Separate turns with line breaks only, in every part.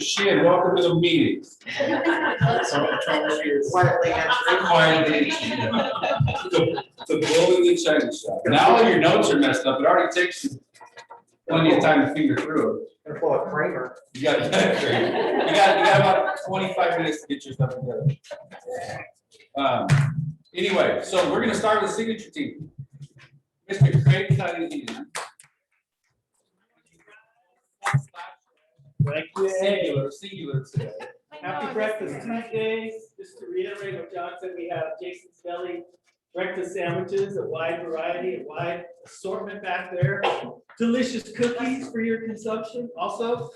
Sheehan, welcome to the meeting.
Quietly answering.
Quietly. The bull in the china shop. Now all your notes are messed up. It already takes you plenty of time to figure through
Gonna pull a Kramer.
it. You got about 25 minutes to get your stuff together. Anyway, so we're gonna start with the signature team. Mr. Craig Cunningham.
Thank you.
Singular today.
Happy Breakfast Tuesday. Just to reiterate what John said, we have Jason's Deli breakfast sandwiches, a wide variety, a wide assortment back there. Delicious cookies for your consumption also.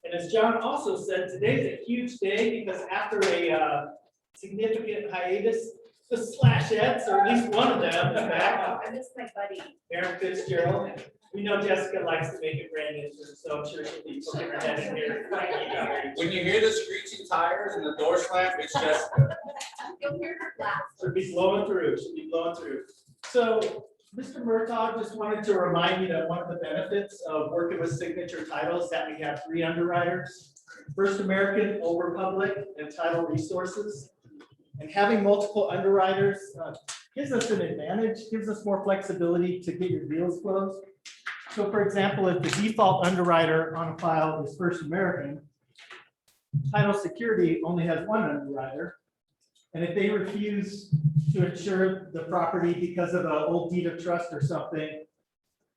And as John also said, today's a huge day because after a significant hiatus, the Slashettes, or at least one of them, is back.
I miss my buddy.
Aaron Fitzgerald. We know Jessica likes to make a grand entrance, so I'm sure she'll be putting her head in here.
When you hear the screeching tires and the door slam, it's Jessica.
You'll hear her laugh.
She'll be blowing through, she'll be blowing through. So, Mr. Murtaugh just wanted to remind you that one of the benefits of working with Signature Title is that we have 3 underwriters: First American, Old Republic, and Title Resources. And having multiple underwriters gives us an advantage, gives us more flexibility to get your deals closed. So for example, if the default underwriter on a file is First American, Title Security only has 1 underwriter. And if they refuse to insure the property because of an old deed of trust or something,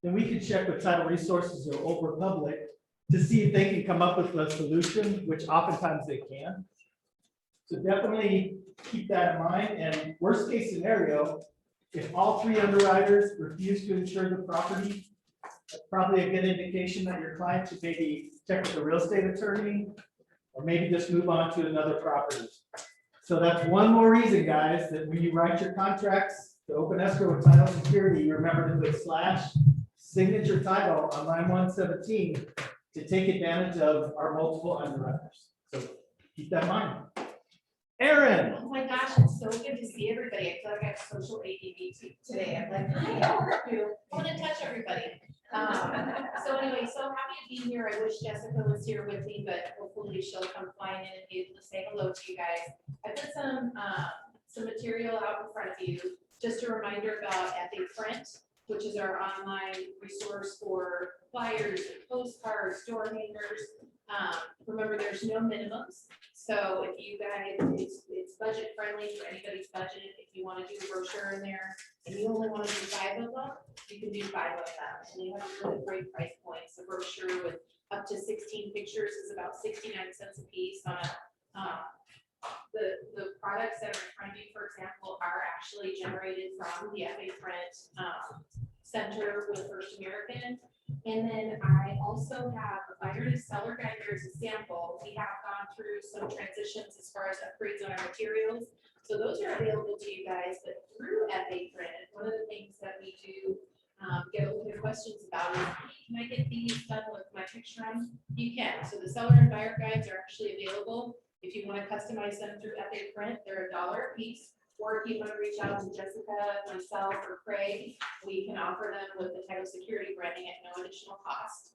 then we can check with Title Resources or Old Republic to see if they can come up with a solution, which oftentimes they can. So definitely keep that in mind. And worst case scenario, if all 3 underwriters refuse to insure the property, that's probably a good indication that your client should maybe check with the real estate attorney or maybe just move on to another property. So that's one more reason, guys, that when you write your contracts to open escrow with Title Security, you remember to put /signature title on line 117 to take advantage of our multiple underwriters. So keep that in mind. Aaron.
Oh my gosh, it's so good to see everybody. I feel like I have social ADD today. I'm like, hi, how are you? I want to touch everybody. So anyway, so happy to be here. I wish Jessica was here with me, but hopefully she'll come flying in and be able to say hello to you guys. I put some material out in front of you. Just a reminder about Epic Print, which is our online resource for flyers, postcards, door hangers. Remember, there's no minimums. So if you guys, it's budget friendly for anybody's budget. If you want to do a brochure in there and you only want to do 5 of them, you can do 5 of them. And they have really great price points. The brochure with up to 16 pictures is about 69 cents a piece on a, the products that are in front of you, for example, are actually generated from the FA Print Center with First American. And then I also have a buyer to seller guide here as a sample. We have gone through some transitions as far as upgrades on our materials. So those are available to you guys, but through FA Print, one of the things that we do get a little bit of questions about is, can I get these done with my picture on? You can. So the seller and buyer guides are actually available. If you want to customize them through FA Print, they're $1 a piece. Or if you want to reach out to Jessica, myself, or Craig, we can offer them with the Title Security branding at no additional cost.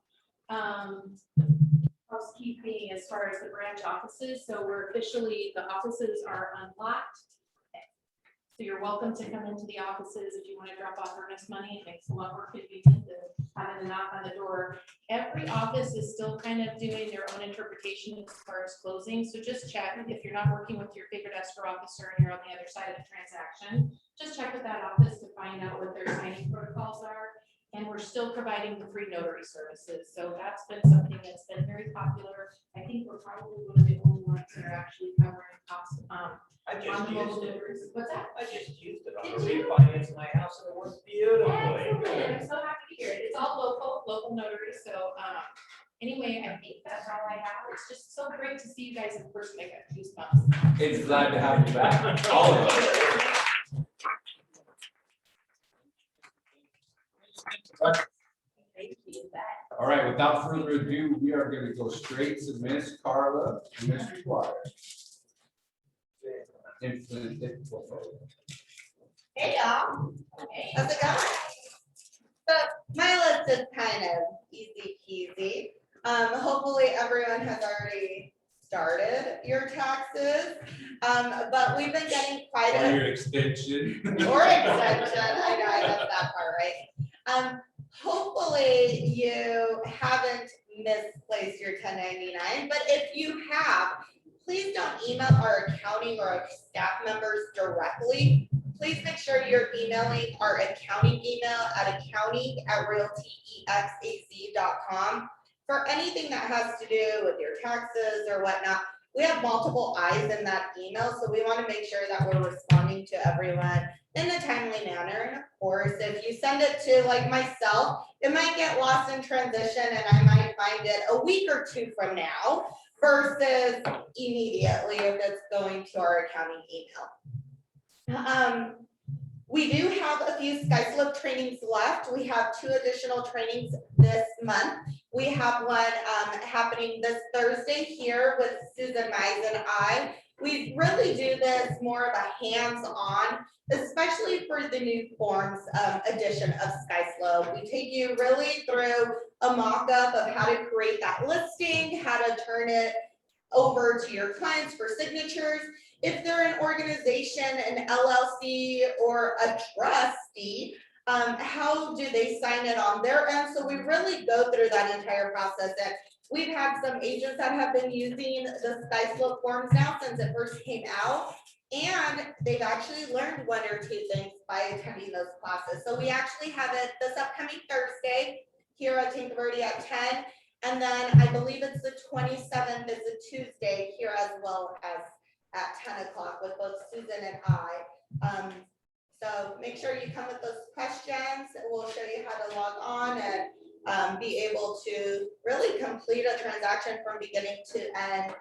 Housekeeping as far as the branch offices. So we're officially, the offices are unlocked. So you're welcome to come into the offices if you want to drop off earnest money. It makes a lot more convenient than having to knock on the door. Every office is still kind of doing their own interpretation as far as closing. So just check if you're not working with your favorite escrow officer and you're on the other side of the transaction, just check with that office to find out what their signing protocols are. And we're still providing the free notary services. So that's been something that's been very popular. I think we're probably one of the only ones that are actually covering costs.
I just used it.
What's that?
I just used it on
Did
a
you?
refinance my house and it worked beautifully.
Excellent. I'm so happy to hear it. It's all local notary. So anyway, I think that's all I have. It's just so great to see you guys in person. I got goosebumps.
It's glad to have you back. All of us.
Thank you. That.
All right, without further ado, we are going to go straight to Miss Carla and Mr. Dwyer.
Hey y'all, how's it going? So my list is kind of easy peasy. Hopefully everyone has already started your taxes. But we've been getting quite
Or
a,
your extension.
or extension, I know, I missed that part, right? Hopefully you haven't misplaced your 1099, but if you have, please don't email our accounting or our staff members directly. Please make sure you're emailing our accounting email at accounting@realtyexaz.com for anything that has to do with your taxes or whatnot. We have multiple eyes in that email, so we want to make sure that we're responding to everyone in a timely manner. And of course, if you send it to like myself, it might get lost in transition and I might find it a week or two from now versus immediately if it's going to our accounting email. We do have a few SkySlope trainings left. We have 2 additional trainings this month. We have one happening this Thursday here with Susan Mize and I. We really do this more of a hands-on, especially for the new forms edition of SkySlope. We take you really through a mock-up of how to create that listing, how to turn it over to your clients for signatures. If they're an organization, an LLC, or a trustee, how do they sign it on their end? So we really go through that entire process. And we've had some agents that have been using the SkySlope forms now since it first came out. And they've actually learned 1 or 2 things by attending those classes. So we actually have it this upcoming Thursday here at Tinker Verde at 10. And then I believe it's the 27th is a Tuesday here as well as at 10 o'clock with both Susan and I. So make sure you come with those questions. We'll show you how to log on and be able to really complete a transaction from beginning to end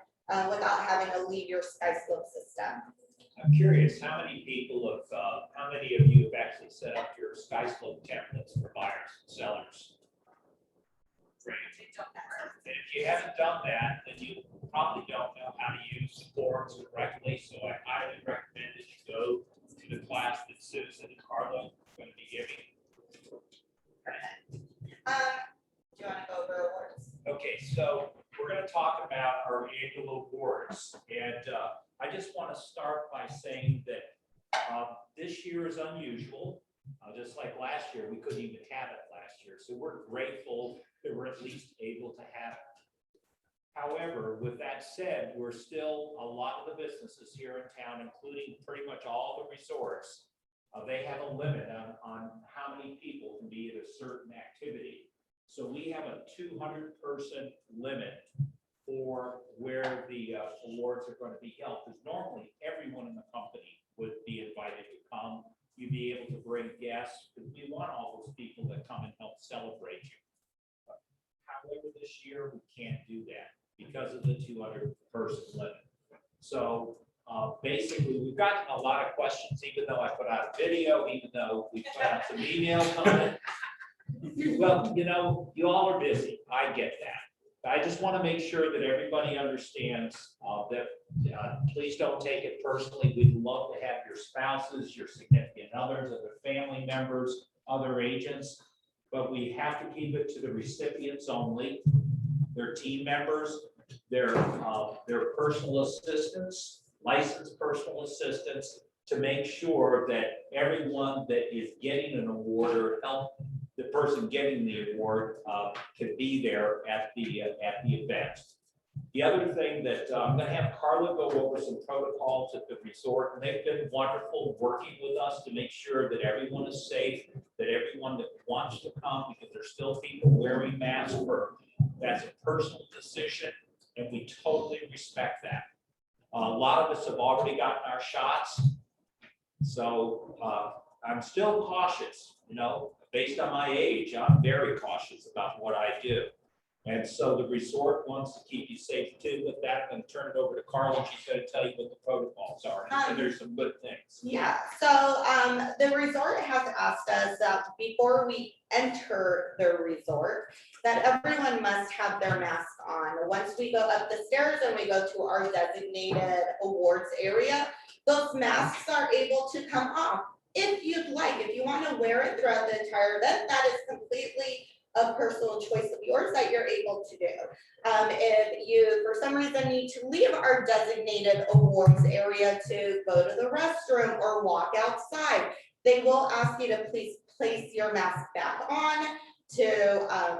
without having to leave your SkySlope system.
I'm curious, how many of you have actually set up your SkySlope templates for buyers and sellers? Great. If you haven't done that, then you probably don't know how to use the forms correctly. So I highly recommend that you go to the class that Susan and Carla are going to be giving.
Do you want to go over awards?
Okay, so we're going to talk about our annual awards. And I just want to start by saying that this year is unusual. Just like last year, we couldn't even have it last year. So we're grateful that we're at least able to have it. However, with that said, we're still, a lot of the businesses here in town, including pretty much all the resorts, they have a limit on how many people can be at a certain activity. So we have a 200-person limit for where the awards are going to be held. Because normally everyone in the company would be invited to come. You'd be able to bring guests, because we want all those people that come and help celebrate you. However, this year we can't do that because of the 200-person limit. So basically, we've gotten a lot of questions, even though I put out a video, even though we put out some email comment. Well, you know, you all are busy. I get that. I just want to make sure that everybody understands that please don't take it personally. We'd love to have your spouses, your significant others, other family members, other agents, but we have to keep it to the recipients only, their team members, their personal assistants, licensed personal assistants, to make sure that everyone that is getting an award or help the person getting the award can be there at the event. The other thing that I'm going to have Carla go over some protocols at the resort, and they've been wonderful working with us to make sure that everyone is safe, that everyone that wants to come, because there's still people wearing masks, that's a personal decision, and we totally respect that. A lot of us have already gotten our shots, so I'm still cautious, you know. Based on my age, I'm very cautious about what I do. And so the resort wants to keep you safe too. With that, I'm going to turn it over to Carla. She's going to tell you what the protocols are. And there's some good things.
Yeah, so the resort has asked us that before we enter the resort, that everyone must have their mask on. Once we go up the stairs and we go to our designated awards area, those masks are able to come off. If you'd like, if you want to wear it throughout the entire event, that is completely a personal choice of yours that you're able to do. If you, for some reason, need to leave our designated awards area to go to the restroom or walk outside, they will ask you to please place your mask back on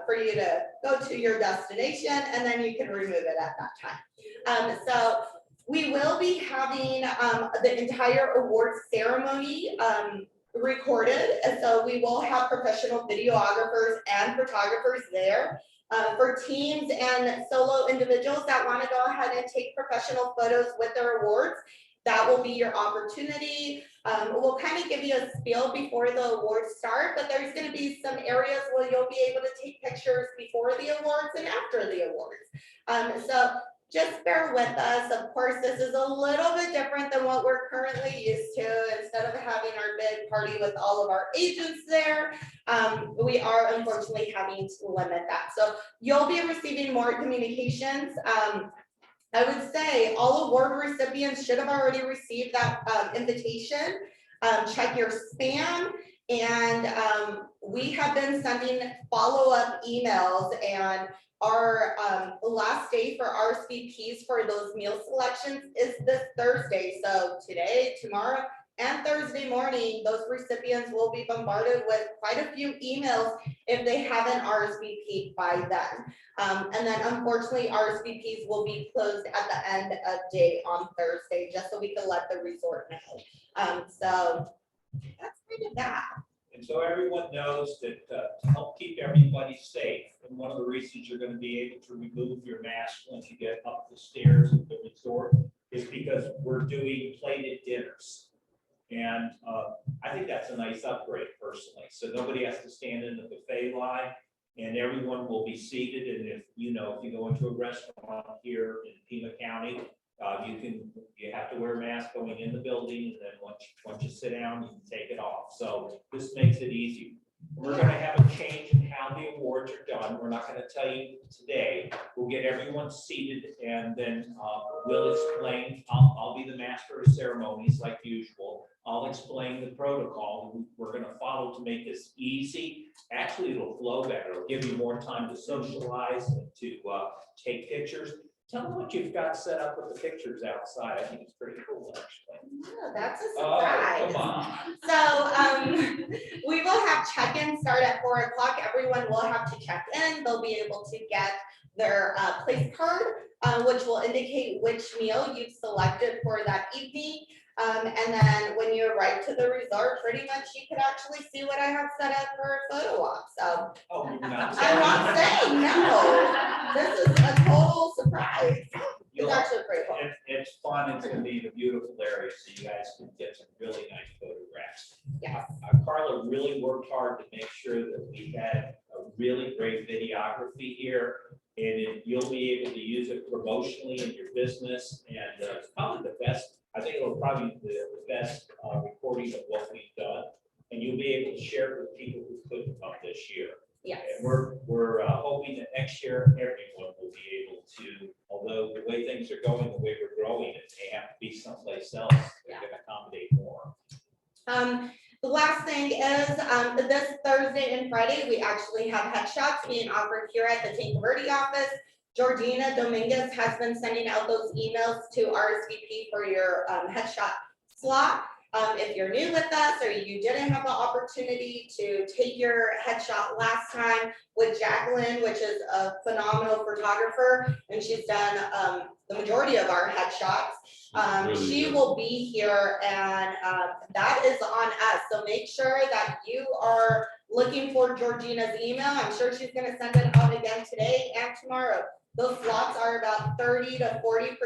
for you to go to your destination, and then you can remove it at that time. So we will be having the entire awards ceremony recorded, and so we will have professional videographers and photographers there. For teams and solo individuals that want to go ahead and take professional photos with their awards, that will be your opportunity. We'll kind of give you a spiel before the awards start, but there's going to be some areas where you'll be able to take pictures before the awards and after the awards. So just bear with us. Of course, this is a little bit different than what we're currently used to. Instead of having our big party with all of our agents there, we are unfortunately having to limit that. So you'll be receiving more communications. I would say all award recipients should have already received that invitation. Check your spam, and we have been sending follow-up emails, and our last day for RSVPs for those meal selections is this Thursday. So today, tomorrow, and Thursday morning, those recipients will be bombarded with quite a few emails if they haven't RSVP'd by then. And then unfortunately, RSVPs will be closed at the end of day on Thursday, just so we can let the resort know. So that's kind of that.
And so everyone knows that to help keep everybody safe, and one of the reasons you're going to be able to remove your mask once you get up the stairs at the resort is because we're doing plated dinners. And I think that's a nice upgrade personally. So nobody has to stand in the buffet line, and everyone will be seated. And if you go into a restaurant here in Pima County, you have to wear a mask going in the building, and then once you sit down, you can take it off. So this makes it easy. We're going to have a change in how the awards are done. We're not going to tell you today. We'll get everyone seated, and then we'll explain. I'll be the master of ceremonies like usual. I'll explain the protocol we're going to follow to make this easy. Actually, it'll flow better. It'll give you more time to socialize and to take pictures. Tell them what you've got set up with the pictures outside. I think it's pretty cool, actually.
Oh, that's a
Oh,
surprise.
come on.
So we will have check-in start at 4 o'clock. Everyone will have to check in. They'll be able to get their place card, which will indicate which meal you've selected for that evening. And then when you arrive to the resort, pretty much you could actually see what I have set up for a photo op. So
Oh, you're not
I'm not saying no. This is a total surprise. It's
You'll-
actually pretty cool.
It's fun. It's going to be in a beautiful area, so you guys can get some really nice photographs.
Yes.
Carla really worked hard to make sure that we had a really great videography here, and you'll be able to use it promotionally in your business. And it's probably the best. I think it'll probably be the best recording of what we've done, and you'll be able to share it with people who couldn't come this year.
Yes.
And we're hoping that next year, everyone will be able to, although the way things are going, the way we're growing, it may have to be someplace else that can accommodate more.
The last thing is, this Thursday and Friday, we actually have headshots being offered here at the Tanque Verde office. Georgina Dominguez has been sending out those emails to RSVP for your headshot slot. If you're new with us or you didn't have the opportunity to take your headshot last time with Jacqueline, which is a phenomenal photographer, and she's done the majority of our headshots. She will be here, and that is on us. So make sure that you are looking for Georgina's email. I'm sure she's gonna send it out again today and tomorrow. Those slots are about 30 to 40%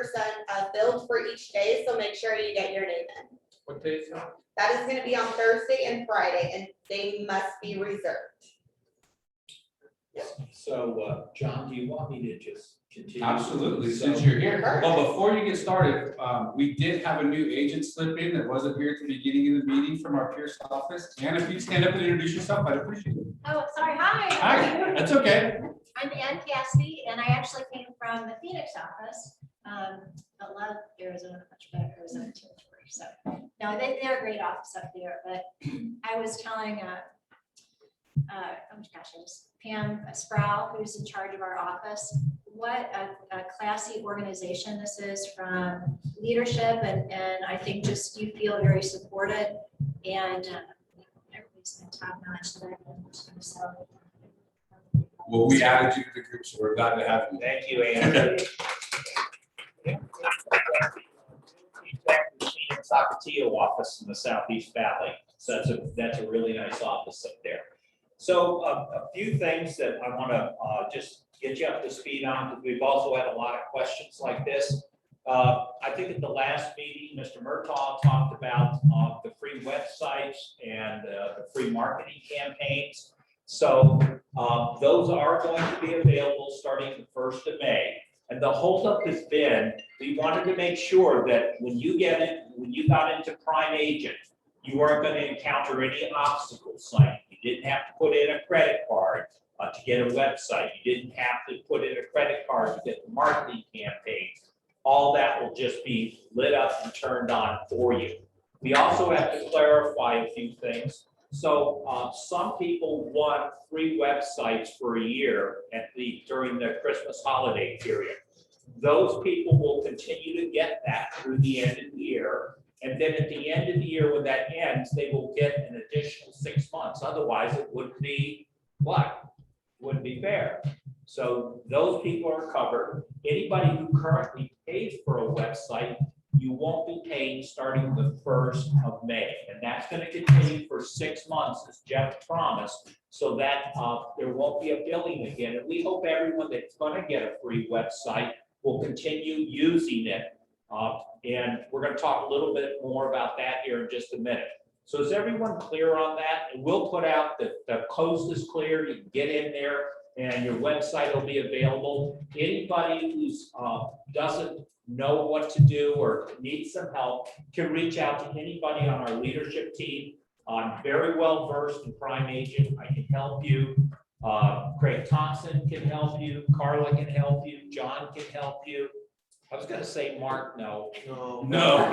filled for each day, so make sure you get your name in.
What day is that?
That is gonna be on Thursday and Friday, and they must be reserved.
So, John, do you want me to just continue?
Absolutely,
So-
since you're here.
Perfect.
Well, before you get started, we did have a new agent slip in that wasn't here at the beginning of the meeting from our Pierce office. And if you'd stand up and introduce yourself, I'd appreciate it.
Oh, sorry, hi. how are
Hi,
you?
that's okay.
I'm Ann Cassidy, and I actually came from the Phoenix office. But love Arizona, much better Arizona territory. So, no, they're a great office up there, but I was telling oh gosh, it was Pam Sproul, who's in charge of our office. What a classy organization this is from leadership, and I think just you feel very supported, and everybody's been top notch there. So
Well, we added you to the group, so we're glad to have you.
Thank you, Ann. Socotillo office in the Southeast Valley. So that's a really nice office up there. So a few things that I want to just get you up to speed on, because we've also had a lot of questions like this. I think at the last meeting, Mr. Murtaugh talked about the free websites and the free marketing campaigns. So those are going to be available starting the 1st of May. And the holdup has been, we wanted to make sure that when you got into Prime Agent, you weren't going to encounter any obstacles. Like you didn't have to put in a credit card to get a website. You didn't have to put in a credit card to get the marketing campaigns. All that will just be lit up and turned on for you. We also have to clarify a few things. So some people want free websites for a year during the Christmas holiday period. Those people will continue to get that through the end of the year. And then at the end of the year, when that ends, they will get an additional 6 months. Otherwise, it wouldn't be what? Wouldn't be fair. So those people are covered. Anybody who currently pays for a website, you won't be paying starting the 1st of May. And that's going to continue for 6 months, as Jeff promised, so that there won't be a billing again. And we hope everyone that's going to get a free website will continue using it. And we're going to talk a little bit more about that here in just a minute. So is everyone clear on that? And we'll put out that the coast is clear. You can get in there and your website will be available. Anybody who's doesn't know what to do or needs some help can reach out to anybody on our leadership team. I'm very well versed in Prime Agent. I can help you. Craig Thompson can help you. Carla can help you. John can help you. I was going to say Mark, no. No.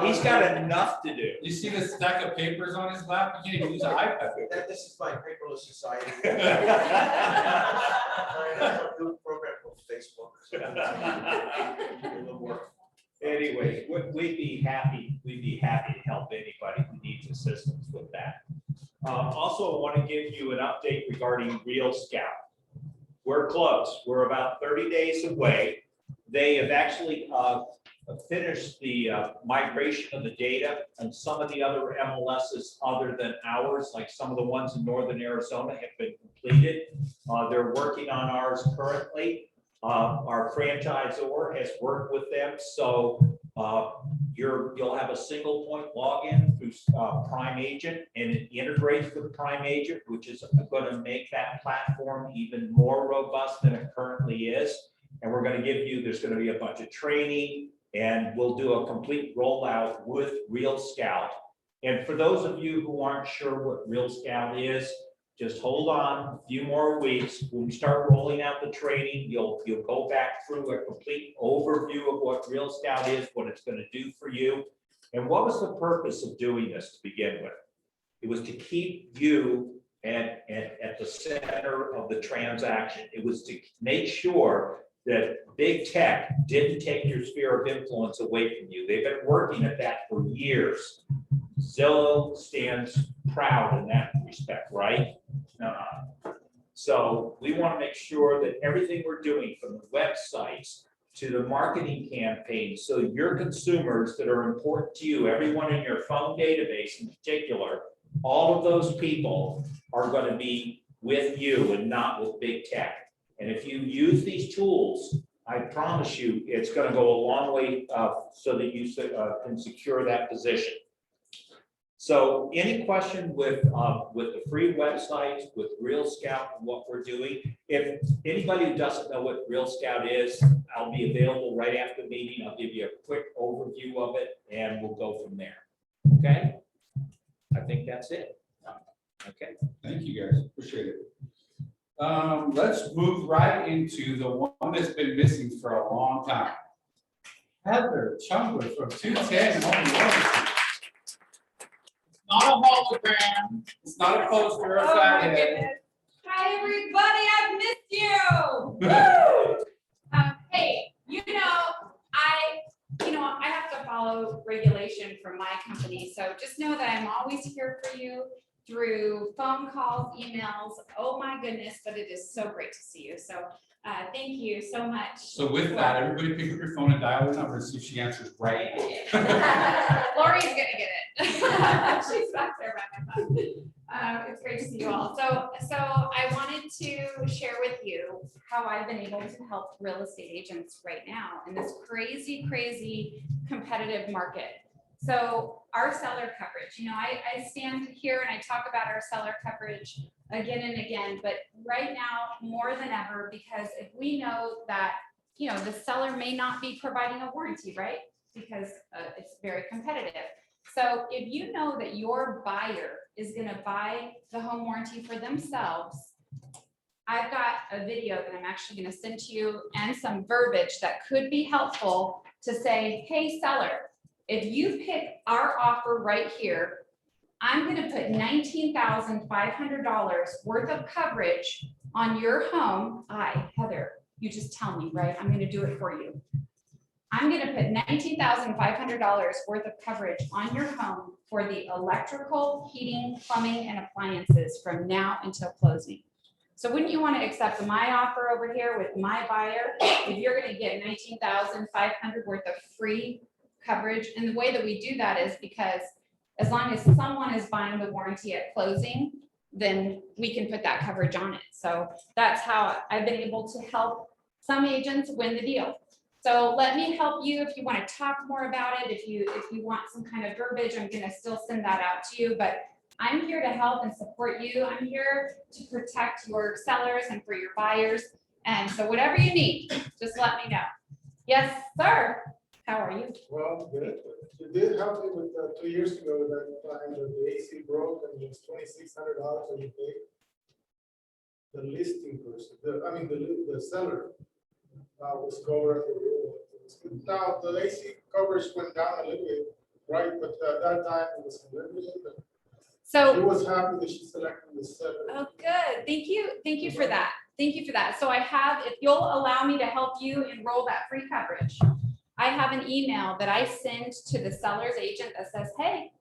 He's got enough to do.
You see the stack of papers on his lap? You can't even use an iPad.
This is my paperless society.
Yeah.
I have a new program called Facebook. So a little work.
Anyway, we'd be happy to help anybody who needs assistance with that. Also, I want to give you an update regarding Real Scout. We're close. We're about 30 days away. They have actually finished the migration of the data, and some of the other MLSs other than ours, like some of the ones in Northern Arizona, have been completed. They're working on ours currently. Our franchisor has worked with them, so you'll have a single point login through Prime Agent, and it integrates with Prime Agent, which is going to make that platform even more robust than it currently is. And we're going to give you, there's going to be a bunch of training, and we'll do a complete rollout with Real Scout. And for those of you who aren't sure what Real Scout is, just hold on a few more weeks. When we start rolling out the training, you'll go back through a complete overview of what Real Scout is, what it's going to do for you. And what was the purpose of doing this to begin with? It was to keep you at the center of the transaction. It was to make sure that big tech didn't take your sphere of influence away from you. They've been working at that for years. Zillow stands proud in that respect, right? So we want to make sure that everything we're doing, from the websites to the marketing campaigns, so your consumers that are important to you, everyone in your phone database in particular, all of those people are going to be with you and not with big tech. And if you use these tools, I promise you, it's going to go a long way so that you can secure that position. So any question with the free websites, with Real Scout, and what we're doing? If anybody who doesn't know what Real Scout is, I'll be available right after the meeting. I'll give you a quick overview of it, and we'll go from there. Okay? I think that's it. Okay.
Thank you, guys. Appreciate it. Let's move right into the one that's been missing for a long time. Heather Chungler from 210 Home Loans. Not a hologram. It's not a poster or a
Oh, my
fathead.
goodness. Hi, everybody, I've missed you. Woo! Hey, I have to follow regulation from my company, so just know that I'm always here for you through phone calls, emails. Oh, my goodness, but it is so great to see you. So, thank you so much.
So with that, everybody pick up your phone and dial her number and see if she answers right.
Lori's gonna get it. She's back there by my phone. It's great to see you all. So I wanted to share with you how I've been able to help real estate agents right now in this crazy, crazy competitive market. So our seller coverage, I stand here and I talk about our seller coverage again and again, but right now more than ever, because if we know that, the seller may not be providing a warranty, right? Because it's very competitive. So if you know that your buyer is going to buy the home warranty for themselves, I've got a video that I'm actually going to send to you and some verbiage that could be helpful to say, hey, seller, if you pick our offer right here, I'm going to put $19,500 worth of coverage on your home. Heather, you just tell me, right? I'm going to do it for you. I'm going to put $19,500 worth of coverage on your home for the electrical, heating, plumbing, and appliances from now until closing. So wouldn't you want to accept my offer over here with my buyer if you're going to get $19,500 worth of free coverage? And the way that we do that is because as long as someone is buying the warranty at closing, then we can put that coverage on it. So that's how I've been able to help some agents win the deal. So let me help you if you want to talk more about it. If you want some kind of verbiage, I'm going to still send that out to you, but I'm here to help and support you. I'm here to protect your sellers and for your buyers. And so whatever you need, just let me know. Yes, sir. How are you?
Well, good. You did help me with 2 years ago that time that the AC broke and it was $2,600 that you paid. The listing person, the seller was covered. Now the AC coverage went down a little bit, right? But at that time it was unlimited.
So
She was happy that she selected the seller.
oh, good. Thank you. Thank you for that. Thank you for that. So I have, if you'll allow me to help you enroll that free coverage, I have an email that I send to the seller's agent that says, hey,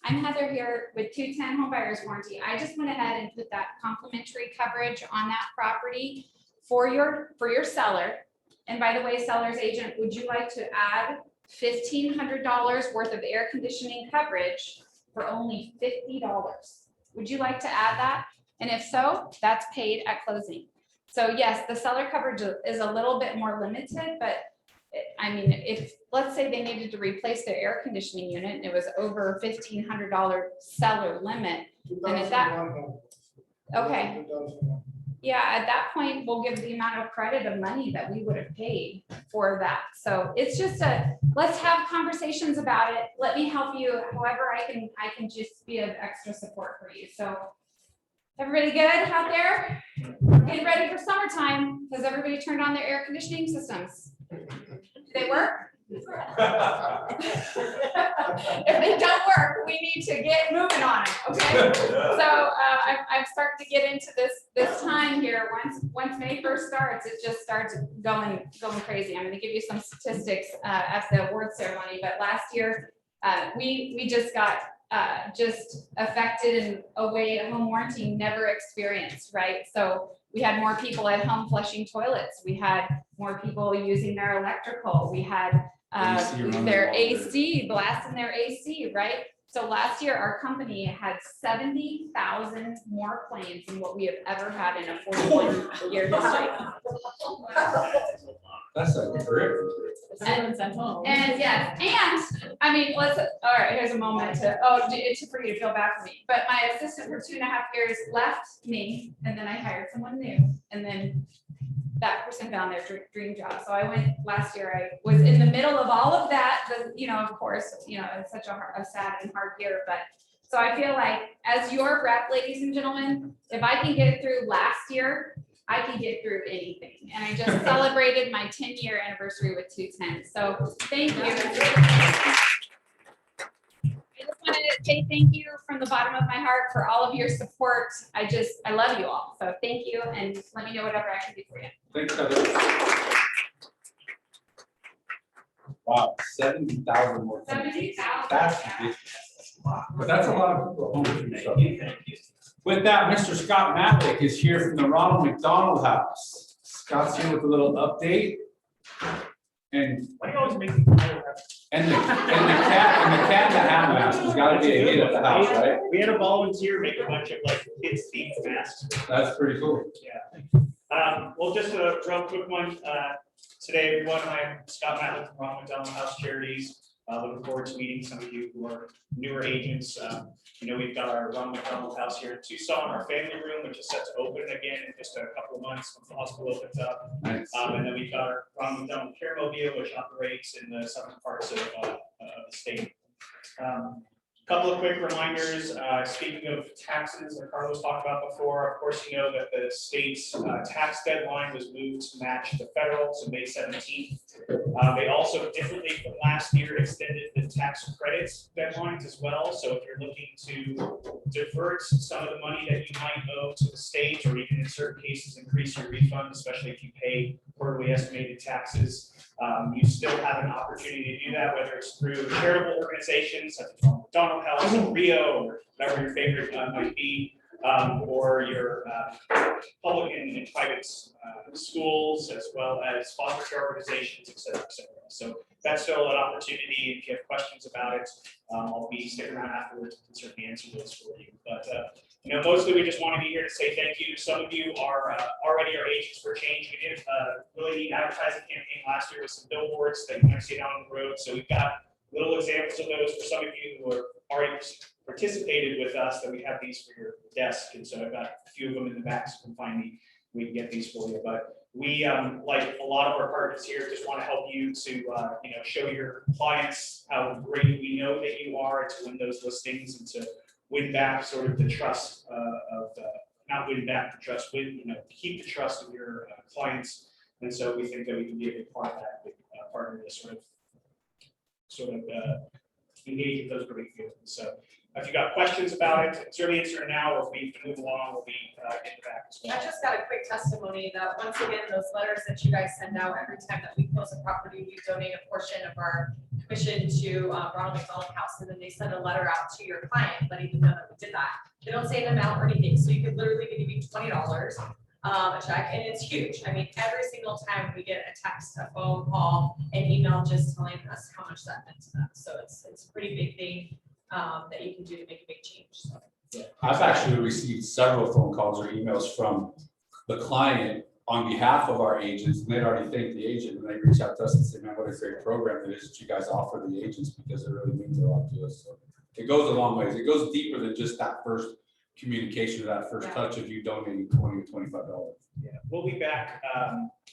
I'm Heather here with 210 Home Buyers Warranty. I just went ahead and put that complimentary coverage on that property for your seller. And by the way, seller's agent, would you like to add $1,500 worth of air conditioning coverage for only $50? Would you like to add that? And if so, that's paid at closing. So yes, the seller coverage is a little bit more limited, but if let's say they needed to replace their air conditioning unit and it was over $1,500 seller limit, then at that,
2001.
okay.
2001.
Yeah, at that point, we'll give the amount of credit of money that we would have paid for that. So it's just let's have conversations about it. Let me help you however I can just be of extra support for you. So everybody good out there? Getting ready for summertime. Has everybody turned on their air conditioning systems? Do they work? If they don't work, we need to get moving on it, okay? So I'm starting to get into this time here. Once May 1st starts, it just starts going crazy. I'm gonna give you some statistics at the award ceremony, but last year we just got just affected in a way a home warranty never experienced, right? So we had more people at home flushing toilets. We had more people using their electrical. We had their AC, blasting their AC, right? So last year, our company had 70,000 more claims than what we have ever had in a 41-year history.
That's a great.
And yes, and I mean, all right, here's a moment for you to feel bad for me. But my assistant for 2.5 years left me, and then I hired someone new, and then that person found their dream job. So I went last year, I was in the middle of all of that, of course, it's such a sad and hard year, but so I feel like as your rep, ladies and gentlemen, if I can get through last year, I can get through anything. And I just celebrated my 10-year anniversary with 210. So thank you. I just wanted say thank you from the bottom of my heart for all of your support. I love you all. So thank you, and let me know whatever I can do for you.
Thanks, Heather. Wow, 70,000 more. tenants.
70,000.
That's ridiculous. But that's a lot of people. With that, Mr. Scott Matlick is here from the Ronald McDonald House. Scott's here with a little update. And
Why do you always make me feel happy?
and the cat in the hat mask has got to be a hit at the house, right?
We had a volunteer make a bunch of like kids themed masks.
That's pretty cool.
Well, just a real quick one. Today, everyone, I'm Scott Matlick from Ronald McDonald House Charities. Looking forward to meeting some of you who are newer agents. We've got our Ronald McDonald House here in Tucson, our family room, which is set to open again in just a couple of months when the hospital opens up.
Nice.
And then we've got our Ronald McDonald Care Mobile, which operates in the southern parts of the state. Couple of quick reminders, speaking of taxes, like Carlos talked about before, of course, you know that the state's tax deadline was moved to match the federal, so May 17th. They also differently from last year extended the tax credits deadlines as well. So if you're looking to divert some of the money that you might owe to the state, or even in certain cases increase your refund, especially if you pay quarterly estimated taxes, you still have an opportunity to do that, whether it's through charitable organizations such as McDonald House or Rio, or whatever your favorite might be, or your public and private schools, as well as foster care organizations, et cetera, et cetera. So that's still an opportunity. If you have questions about it, I'll be sticking around afterwards and can certainly answer those for you. But mostly we just want to be here to say thank you. Some of you are already our agents for change. We did a really neat advertising campaign last year with some billboards that you might see down the road. So we've got little examples of those for some of you who are already participated with us, that we have these for your desk. And so I've got a few of them in the back, so you can find me. We can get these for you. But we, like a lot of our partners here, just want to help you to, show your clients how great we know that you are, to win those listings and to win back sort of the trust not win back the trust, keep the trust of your clients. And so we think that we can be a big part of that, partner to sort of engage with those great feelings. So if you got questions about it, certainly answer now, or if we need to move along, we'll be in the back as well.
I just got a quick testimony that once again, those letters that you guys send out every time that we close a property, we donate a portion of our commission to Ronald McDonald House, and then they send a letter out to your client letting them know that we did that. They don't say an amount or anything, so you could literally give me $20, a check, and it's huge. I mean, every single time we get a text, a phone call, an email just telling us how much that meant to them. So it's a pretty big thing that you can do to make a big change. So.
I've actually received several phone calls or emails from the client on behalf of our agents, and they'd already thanked the agent, and they reach out to us and say, man, what a great program it is that you guys offer the agents, because it really means a lot to us. So it goes a long ways. It goes deeper than just that first communication, or that first touch of you donating $20 to $25.
Yeah, we'll be back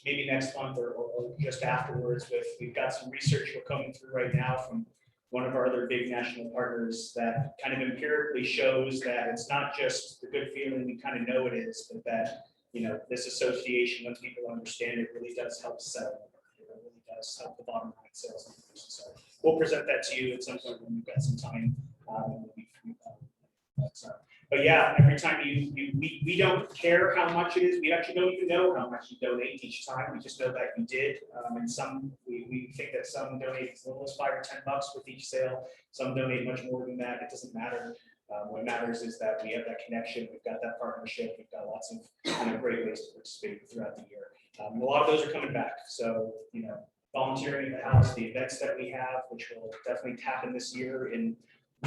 maybe next month or just afterwards we've got some research we're coming through right now from one of our other big national partners that kind of empirically shows that it's not just the good feeling we kind of know it is, but that, this association, once people understand it, really does help sell. It really does help the bottom line sales. So we'll present that to you at some point when we've got some time. But yeah, every time we don't care how much it is. We actually don't even know how much you donate each time. We just know that you did. And some, we think that some donate as little as $5 or $10 with each sale. Some donate much more than that. It doesn't matter. What matters is that we have that connection. We've got that partnership. We've got lots of great ways to participate throughout the year. A lot of those are coming back. So, volunteering at the house, the events that we have, which will definitely happen this year in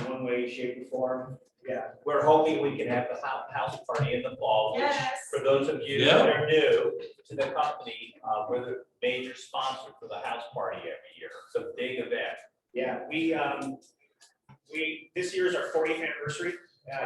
one way, shape, or form.
Yeah, we're hoping we can have the house party in the fall, which
Yes.
for those of you that are new to the company, we're the major sponsor for the house party every year. It's a big event.
Yeah, we this year is our 40th anniversary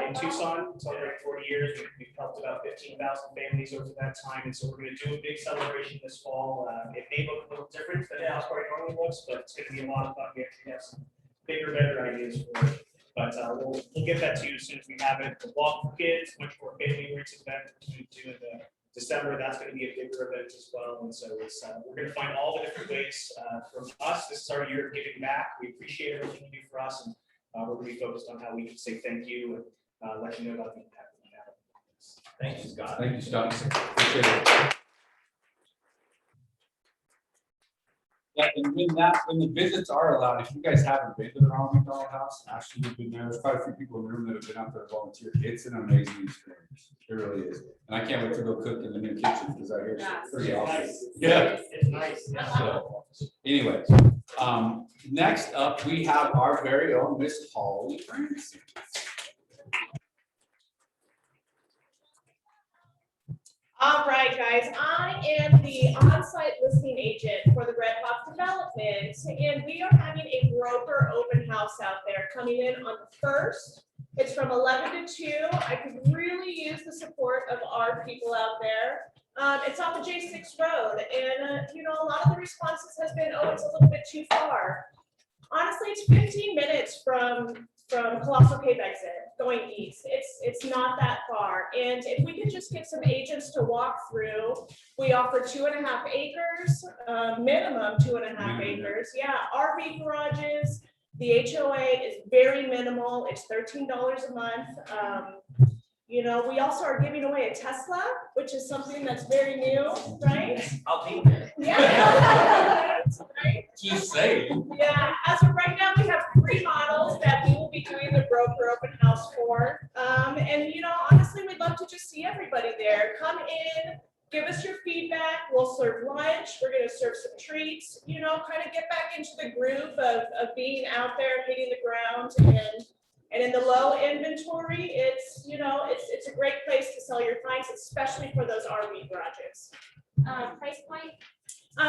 in Tucson, celebrating 40 years. We've helped about 15,000 families over that time, and so we're going to do a big celebration this fall. It may look a little different than the house party normally looks, but it's going to be a lot of fun. We actually have some bigger, better ideas for it. But we'll get that to you as soon as we have it. The walk for kids, much more family-oriented event we do in December. That's going to be a bigger event as well. And so it's we're going to find all the different ways from us. This is our year of giving back. We appreciate everything you do for us, and
we're gonna be focused on how we can say thank you and let you know about the impact that we have.
Thank you, Scott.
Thank you, Scott. Appreciate it. Yeah, and when the visits are allowed, if you guys haven't been to the Ronald McDonald House, actually, you've been there, there's quite a few people in the room that have been out there volunteer. It's an amazing experience. It really is. And I can't wait to go cook in the new kitchen because I hear it's pretty awesome. Yeah.
It's nice.
So, anyway, next up, we have our very own Miss Holly Francis.
All right, guys, I am the on-site listing agent for the Red Hawk Development, and we are having a broker open house out there coming in on the 1st. It's from 11 to 2. I could really use the support of our people out there. It's off the J6 road, and you know, a lot of the responses has been, oh, it's a little bit too far. Honestly, it's 15 minutes from Colossal Cave exit going east. It's not that far. And if we could just get some agents to walk through, we offer 2.5 acres, minimum 2.5 acres. Yeah, RV garages. The HOA is very minimal. It's $13 a month. You know, we also are giving away a Tesla, which is something that's very new, right?
I'll be there.
Yeah. Right?
Just saying.
Yeah, as of right now, we have 3 models that we will be doing the broker open house for. And you know, honestly, we'd love to just see everybody there. Come in, give us your feedback. We'll serve lunch. We're gonna serve some treats, you know, kind of get back into the groove of being out there, hitting the ground. And in the low inventory, it's, you know, it's a great place to sell your finds, especially for those RV garages.
Price point?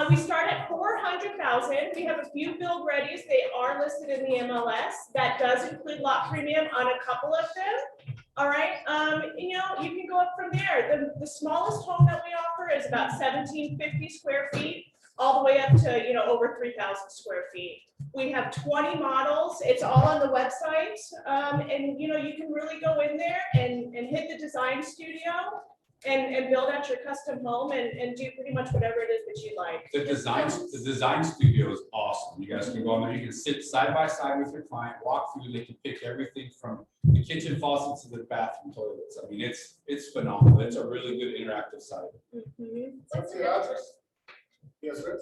We start at 400,000. We have a few build readies. They are listed in the MLS. That does include lot premium on a couple of them. All right. You know, you can go up from there. The smallest home that we offer is about 1,750 square feet, all the way up to, you know, over 3,000 square feet. We have 20 models. It's all on the website. And you know, you can really go in there and hit the design studio and build out your custom home and do pretty much whatever it is that you like.
The design studio is awesome. You guys can go on there, you can sit side by side with your client, walk through, they can pick everything from the kitchen faucets to the bathroom toilets. I mean, it's phenomenal. It's a really good interactive site.
Mhm.
What's the address? Yes, Rich?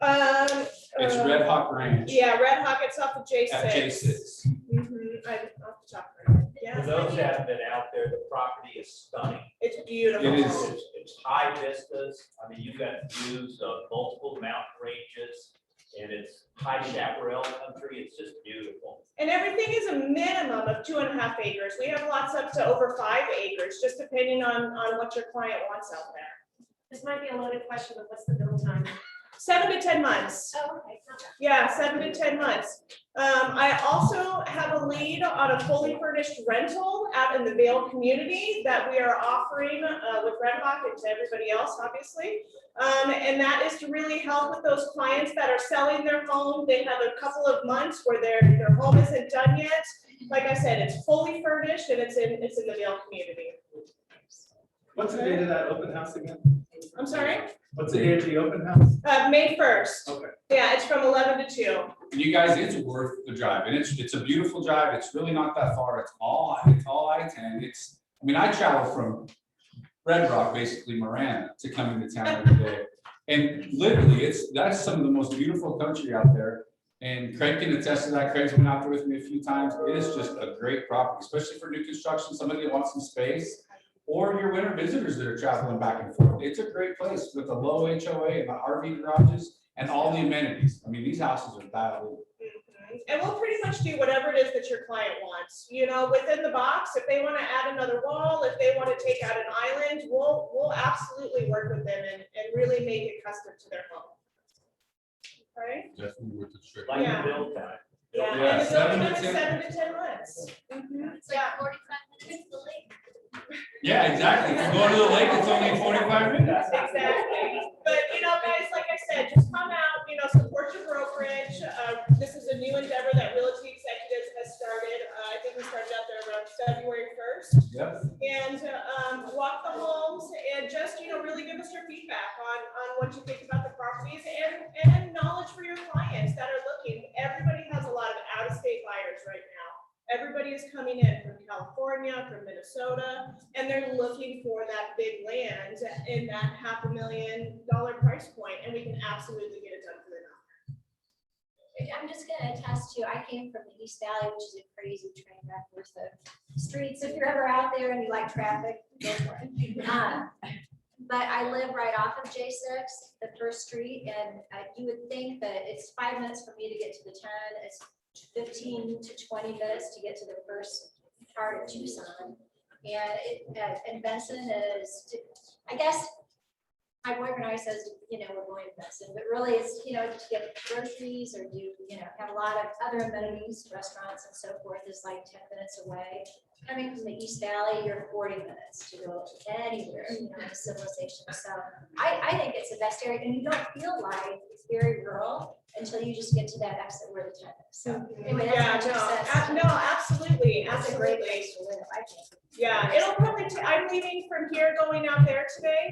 It's Red Hawk Ranch
Yeah, Red Hawk, it's off the J6.
at J6.
Off the top right.
For
Yeah,
those that haven't been out there, the property is stunning.
it's beautiful.
It is.
It's high vistas. I mean, you've got views of multiple mountain ranges, and it's high chaparral country. It's just beautiful.
And everything is a minimum of 2.5 acres. We have lots up to over 5 acres, just depending on what your client wants out there.
This might be a loaded question, but what's the build time?
7 to 10 months.
Oh, okay. Not bad.
Yeah, 7 to 10 months. I also have a lead on a fully furnished rental out in the Vail community that we are offering with Red Hawk and to everybody else, obviously. And that is to really help with those clients that are selling their home. They have a couple of months where their home isn't done yet. Like I said, it's fully furnished and it's in the Vail community.
What's the date of that open house again?
I'm sorry?
What's the date of the open house?
May 1st.
Okay.
Yeah, it's from 11 to 2.
And you guys, it's worth the drive, and it's a beautiful drive. It's really not that far. It's all I-10. I mean, I travel from Red Rock, basically Marana, to come into town every day. And literally, that's some of the most beautiful country out there. And Craig can attest to that. Craig's been out there with me a few times. It is just a great property, especially for new construction, somebody that wants some space, or your winter visitors that are traveling back and forth. It's a great place with the low HOA and the RV garages and all the amenities. I mean, these houses are dialed in.
And we'll pretty much do whatever it is that your client wants, you know, within the box. If they want to add another wall, if they want to take out an island, we'll absolutely work with them and really make it custom to their home. Right?
Definitely worth the trip.
Like
Yeah.
the build time.
Yeah,
Yeah,
and the building
7 to
time is
10.
7 to 10 months.
It's like 45 minutes to the lake.
Yeah, exactly. If you're going to the lake, it's only 45 minutes.
Exactly. But, you know, guys, like I said, just come out, you know, support your brokerage. This is a new endeavor that Realty Executives has started. I think we started out there around February 1st.
Yep.
And walk the homes and just, you know, really give us your feedback on what you think about the properties and knowledge for your clients that are looking. Everybody has a lot of out-of-state buyers
Minnesota, and they're looking for that big land in that $500,000 price point, and we can absolutely get it done for them.
I'm just gonna attest to, I came from the East Valley, which is a crazy train wreck worth of streets. If you're ever out there and you like traffic, go for it. But I live right off of J6, the first street, and you would think that it's 5 minutes for me to get to the 10. It's 15 to 20 minutes to get to the first part of Tucson. And Benson is, I guess, my boyfriend always says, we're going to Benson, but really it's, to get groceries or do, have a lot of other amenities, restaurants and so forth is like 10 minutes away. Coming from the East Valley, you're 40 minutes to go anywhere, in civilization. So I think it's the best area, and you don't feel like it's very rural until you just get to that exit where the 10 is. So anyway, that's
No, absolutely,
That's a great
absolutely.
place to live, I think.
Yeah, it'll probably, I'm leaving from here going out there today.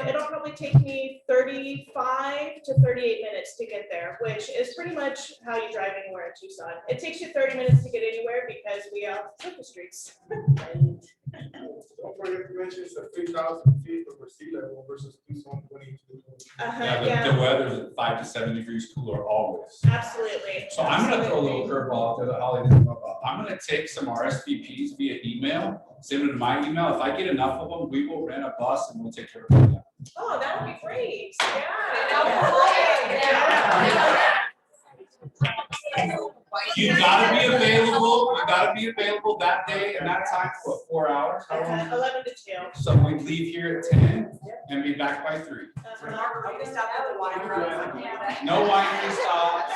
It'll probably take me 35 to 38 minutes to get there, which is pretty much how you drive anywhere in Tucson. It takes you 30 minutes to get anywhere because we have surface streets.
Don't forget to mention it's a 3,000 feet over sea level versus Tucson 22.
Yeah, the weather's at 5 to 7 degrees cooler always.
Absolutely.
So I'm gonna throw a little curveball out there that Holly didn't know about. I'm gonna take some RSVPs via email, send them to my email. If I get enough of them, we will rent a bus and we'll take care of it.
Oh, that would be great.
You gotta be available, that day and that time for 4 hours. How long?
11 to 2.
So we leave here at 10 and be back by 3.
Are we stop at the wine?
No winery stops.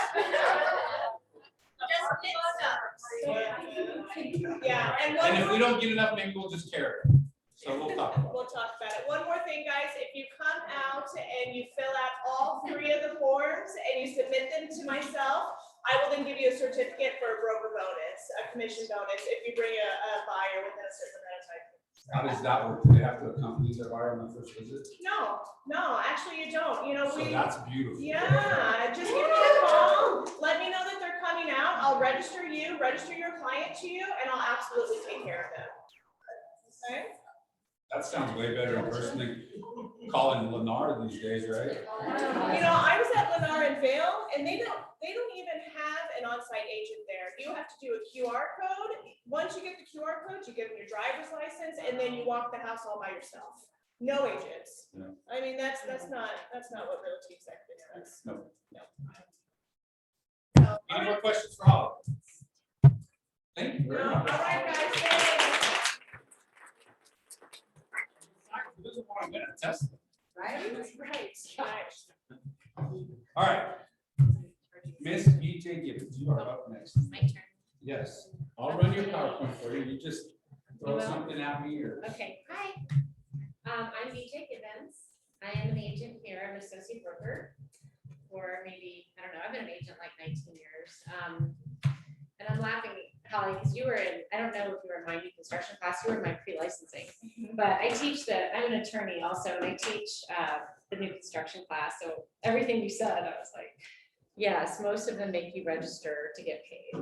Yeah, and
And if
one
we
more,
don't get enough, maybe we'll just carry it. So we'll talk about it.
we'll talk about it. One more thing, guys, if you come out and you fill out all 3 of the forms and you submit them to myself, I will then give you a certificate for a broker bonus, a commission bonus, if you bring a buyer within a certain amount of time.
How does that work? Do they have to accompany their buyer on the first visit?
No, actually you don't,
So that's beautiful.
yeah, just give me a call, let me know that they're coming out, I'll register you, register your client to you, and I'll absolutely take care of them. Okay?
That sounds way better in person than calling Lennar these days, right?
I was at Lennar and Vale, and they don't even have an on-site agent there. You have to do a QR code. Once you get the QR code, you give them your driver's license, and then you walk the house all by yourself. No agents.
Yeah.
I mean, that's not what Realty Executive does.
No.
No.
Any more questions for Holly? Thank you very
All
much.
right, guys, thanks.
Who doesn't want a minute test?
Right? Right.
All right. Miss BJ Gibbons, you are up next.
My turn.
Yes, I'll run your PowerPoint for you. You just throw
You will?
something at me or.
Okay, hi. I'm BJ Gibbons. I am an agent here. I'm an associate broker for maybe, I don't know, I've been an agent like 19 years. And I'm laughing, Holly, because you were in, I don't know if you were in my new construction class, you were in my pre-licensing. But I'm an attorney also, and I teach the new construction class. So everything you said, I was like, yes, most of them make you register to get paid.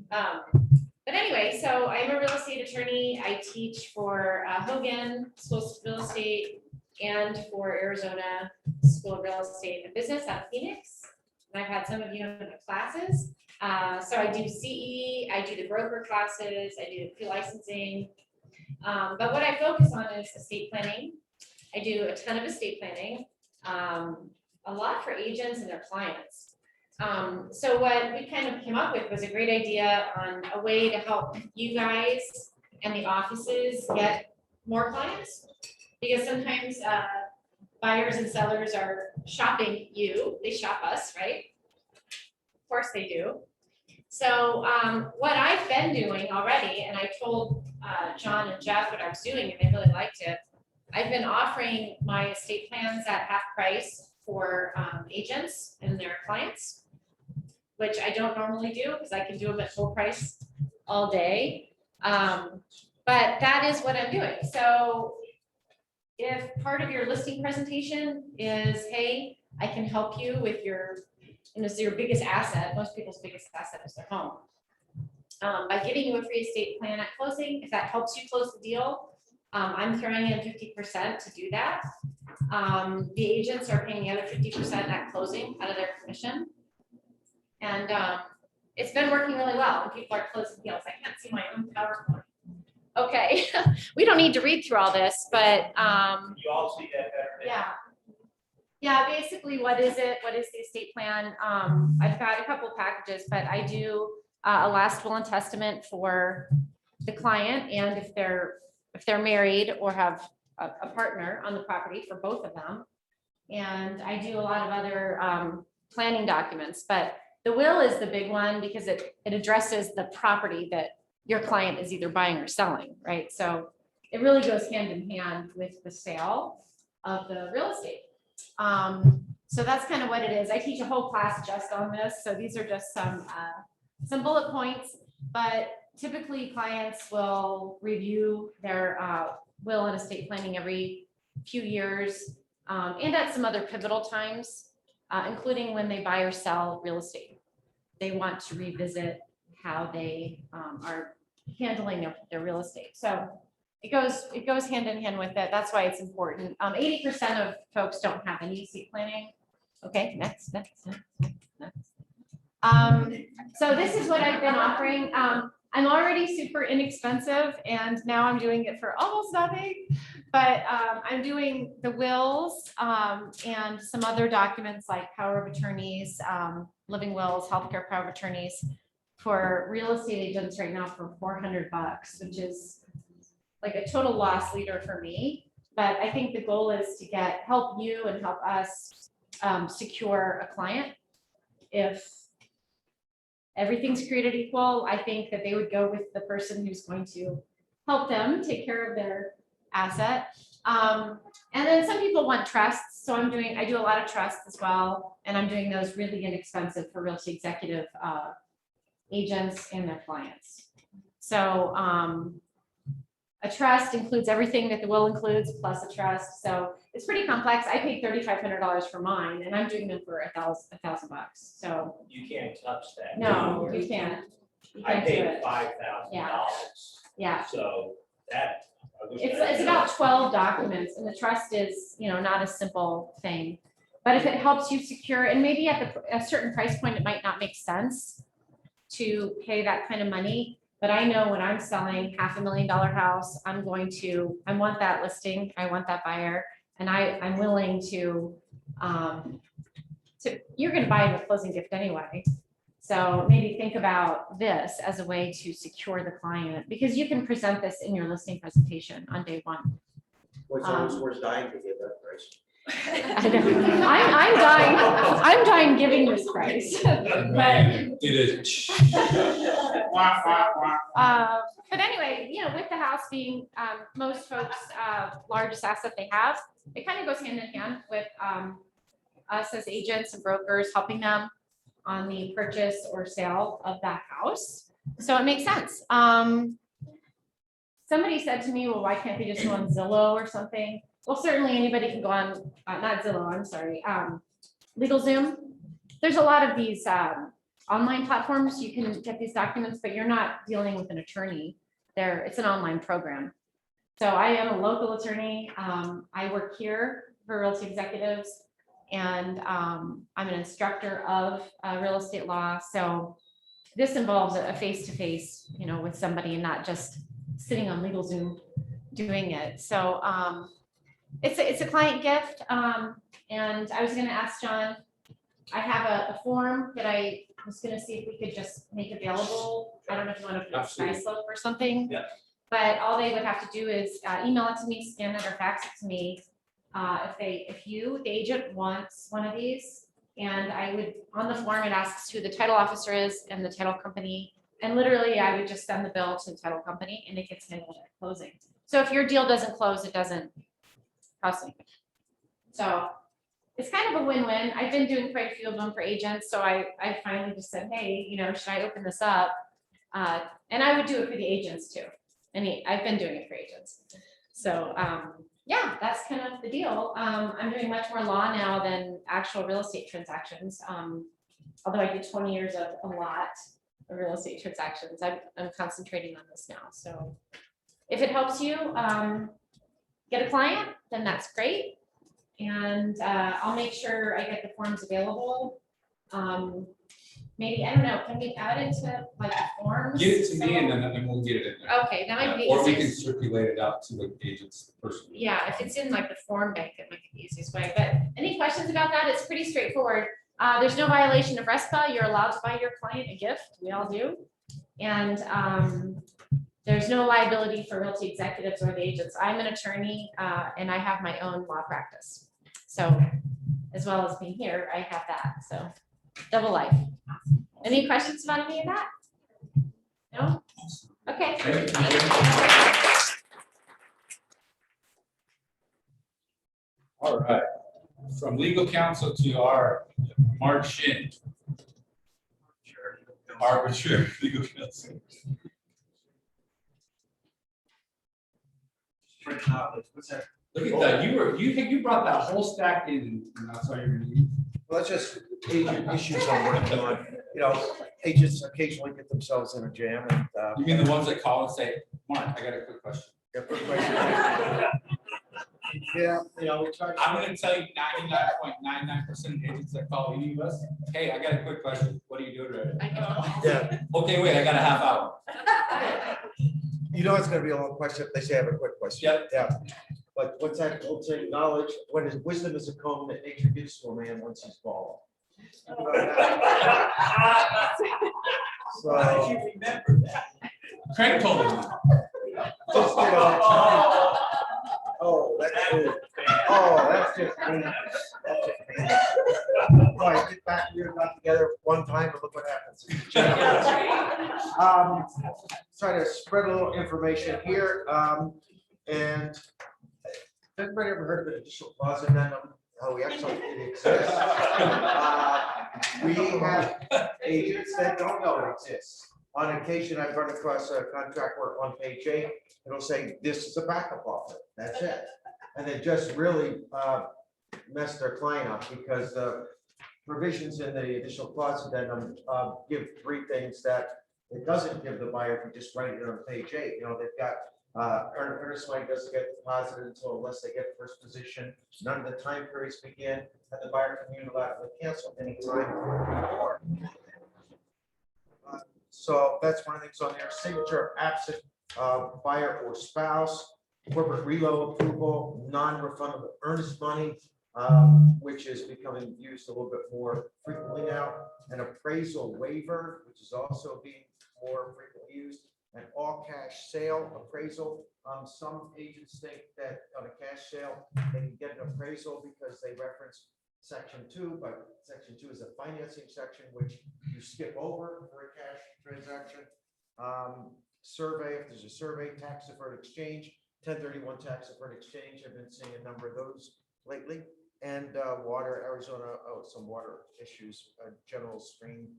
But anyway, so I'm a real estate attorney. I teach for Hogan School of Real Estate and for Arizona School of Real Estate and Business out of Phoenix. And I've had some of you in the classes. So I do CE, I do the broker classes, I do pre-licensing. But what I focus on is estate planning. I do a ton of estate planning, a lot for agents and their clients. So what we kind of came up with was a great idea on a way to help you guys and the offices get more clients. Because sometimes buyers and sellers are shopping you, they shop us, right? Of course they do. So what I've been doing already, and I told John and Jeff what I was doing, and they really liked it. I've been offering my estate plans at half price for agents and their clients, which I don't normally do because I can do them at full price all day. But that is what I'm doing. So if part of your listing presentation is, hey, I can help you with your, and this is your biggest asset, most people's biggest asset is their home. by giving you a free estate plan at closing, if that helps you close the deal, I'm throwing in 50% to do that. The agents are paying the other 50% at closing out of their commission. And it's been working really well when people are closing deals. I can't see my own PowerPoint. Okay, we don't need to read through all this, but
You all see that better than.
yeah. Yeah, basically, what is it? What is the estate plan? I've got a couple packages, but I do a last will and testament for the client, and if they're married or have a partner on the property, for both of them. And I do a lot of other planning documents, but the will is the big one because it addresses the property that your client is either buying or selling, right? So it really goes hand in hand with the sale of the real estate. So that's kind of what it is. I teach a whole class just on this. So these are just some bullet points, but typically clients will review their will and estate planning every few years, and at some other pivotal times, including when they buy or sell real estate. They want to revisit how they are handling their real estate. So it goes hand in hand with it. That's why it's important. 80% of folks don't have any estate planning. Okay, next. So this is what I've been offering. I'm already super inexpensive, and now I'm doing it for almost nothing. But I'm doing the wills and some other documents like power of attorneys, living wills, healthcare power of attorneys for real estate agents right now for $400, which is like a total loss leader for me. But I think the goal is to help you and help us secure a client. If everything's created equal, I think that they would go with the person who's going to help them take care of their asset. And then some people want trusts. So I do a lot of trusts as well. And I'm doing those really inexpensive for real estate executive agents and their clients. So a trust includes everything that the will includes plus a trust. So it's pretty complex. I paid $3,500 for mine, and I'm doing them for $1,000. So
You can't touch that.
no, you can't. You
I
can't do
paid
it.
$5,000.
Yeah.
So that. I wish I
It's
had
about
known.
12 documents, and the trust is, not a simple thing. But if it helps you secure, and maybe at a certain price point, it might not make sense to pay that kind of money. But I know when I'm selling $500,000 house, I want that listing, I want that buyer, and I'm willing to you're gonna buy it a closing gift anyway. So maybe think about this as a way to secure the client, because you can present this in your listing presentation on day one.
Which almost worth dying to give that price.
I know. I'm dying giving this price. But
It is.
but anyway, with the house being most folks' largest asset they have, it kind of goes hand in hand with us as agents and brokers helping them on the purchase or sale of that house. So it makes sense. Somebody said to me, well, why can't they just go on Zillow or something? Well, certainly anybody can go on, not Zillow, I'm sorry, LegalZoom. There's a lot of these online platforms. You can get these documents, but you're not dealing with an attorney there. It's an online program. So I am a local attorney. I work here for Real Estate Executives, and I'm an instructor of real estate law. So this involves a face-to-face, with somebody and not just sitting on LegalZoom doing it. So it's a client gift. And I was going to ask John, I have a form that I was going to see if we could just make available. I don't know if you want to put a
Absolutely.
Skype or something.
Yeah.
But all they would have to do is email it to me, scan it, or fax it to me. If the agent wants one of these, and I would, on the form, it asks who the title officer is and the title company. And literally I would just send the bill to the title company and it gets handled at closing. So if your deal doesn't close, it doesn't cost anything. So it's kind of a win-win. I've been doing quite a few of them for agents. So I finally just said, hey, should I open this up? And I would do it for the agents too. I've been doing it for agents. So yeah, that's kind of the deal. I'm doing much more law now than actual real estate transactions. Although I did 20 years of a lot.
real estate transactions. I'm concentrating on this now, so. If it helps you, get a client, then that's great. And, I'll make sure I get the forms available. Maybe, I don't know, can we add it to like forms?
Get it to me and then we'll get it in there.
Okay, that might be
Or we can
easiest.
circulate it out to the agents personally.
Yeah, if it's in like the form bank, it might be the easiest way, but any questions about that? It's pretty straightforward. There's no violation of RESPA. You're allowed to buy your client a gift. We all do. And, there's no liability for realty executives or the agents. I'm an attorney, and I have my own law practice. So as well as being here, I have that. So double life. Any questions about any of that? No? Okay.
All right, from legal counsel to our Mark Shin. Arbiter, legal counsel.
What's that?
Look at that, you brought that whole stack in and that's all you're gonna use.
Well, that's just agent issues I'm working on. You know, agents occasionally get themselves in a jam and,
You mean the ones that call and say, Mark, I got a quick question.
yeah, quick question. Yeah, you know, we try.
I'm gonna tell you 99.99% of agents that call any of us, hey, I got a quick question. What are you doing right now?
Yeah,
Okay, wait, I got a half hour.
you know, it's gonna be a long question if they say I have a quick question.
Yep.
Yeah. But what's that old saying, knowledge, what is wisdom is a comb that nature gives to a man once he's bald. So.
How did you remember that?
Craig told me.
Just, you know, oh, that's good. Oh, that's just me. That's just me. Right, get back, we got together one time and look what happens. Try to spread a little information here, and has anybody ever heard of an additional clause addendum? Oh, we actually, it exists. We have agents that don't know it exists. On occasion, I've run across a contract where on page 8, it'll say, this is a backup offer, that's it. And it just really messed their client up because the provisions in the additional clause addendum give 3 things that it doesn't give the buyer if you just write it on page 8. You know, they've got earnest money doesn't get deposited until unless they get first position. None of the time periods begin, and the buyer can unilaterally cancel anytime. So that's one of the things on there. Signature of absent buyer or spouse, corporate reload approval, non-refundable earnest money, which is becoming used a little bit more frequently now, an appraisal waiver, which is also being more frequently used, an all cash sale appraisal. Some agents think that on a cash sale, they can get an appraisal because they reference section 2, but section 2 is a financing section, which you skip over for a cash transaction. Survey, if there's a survey, tax deferred exchange, 1031 tax deferred exchange. I've been seeing a number of those lately. And water, Arizona, some water issues, general stream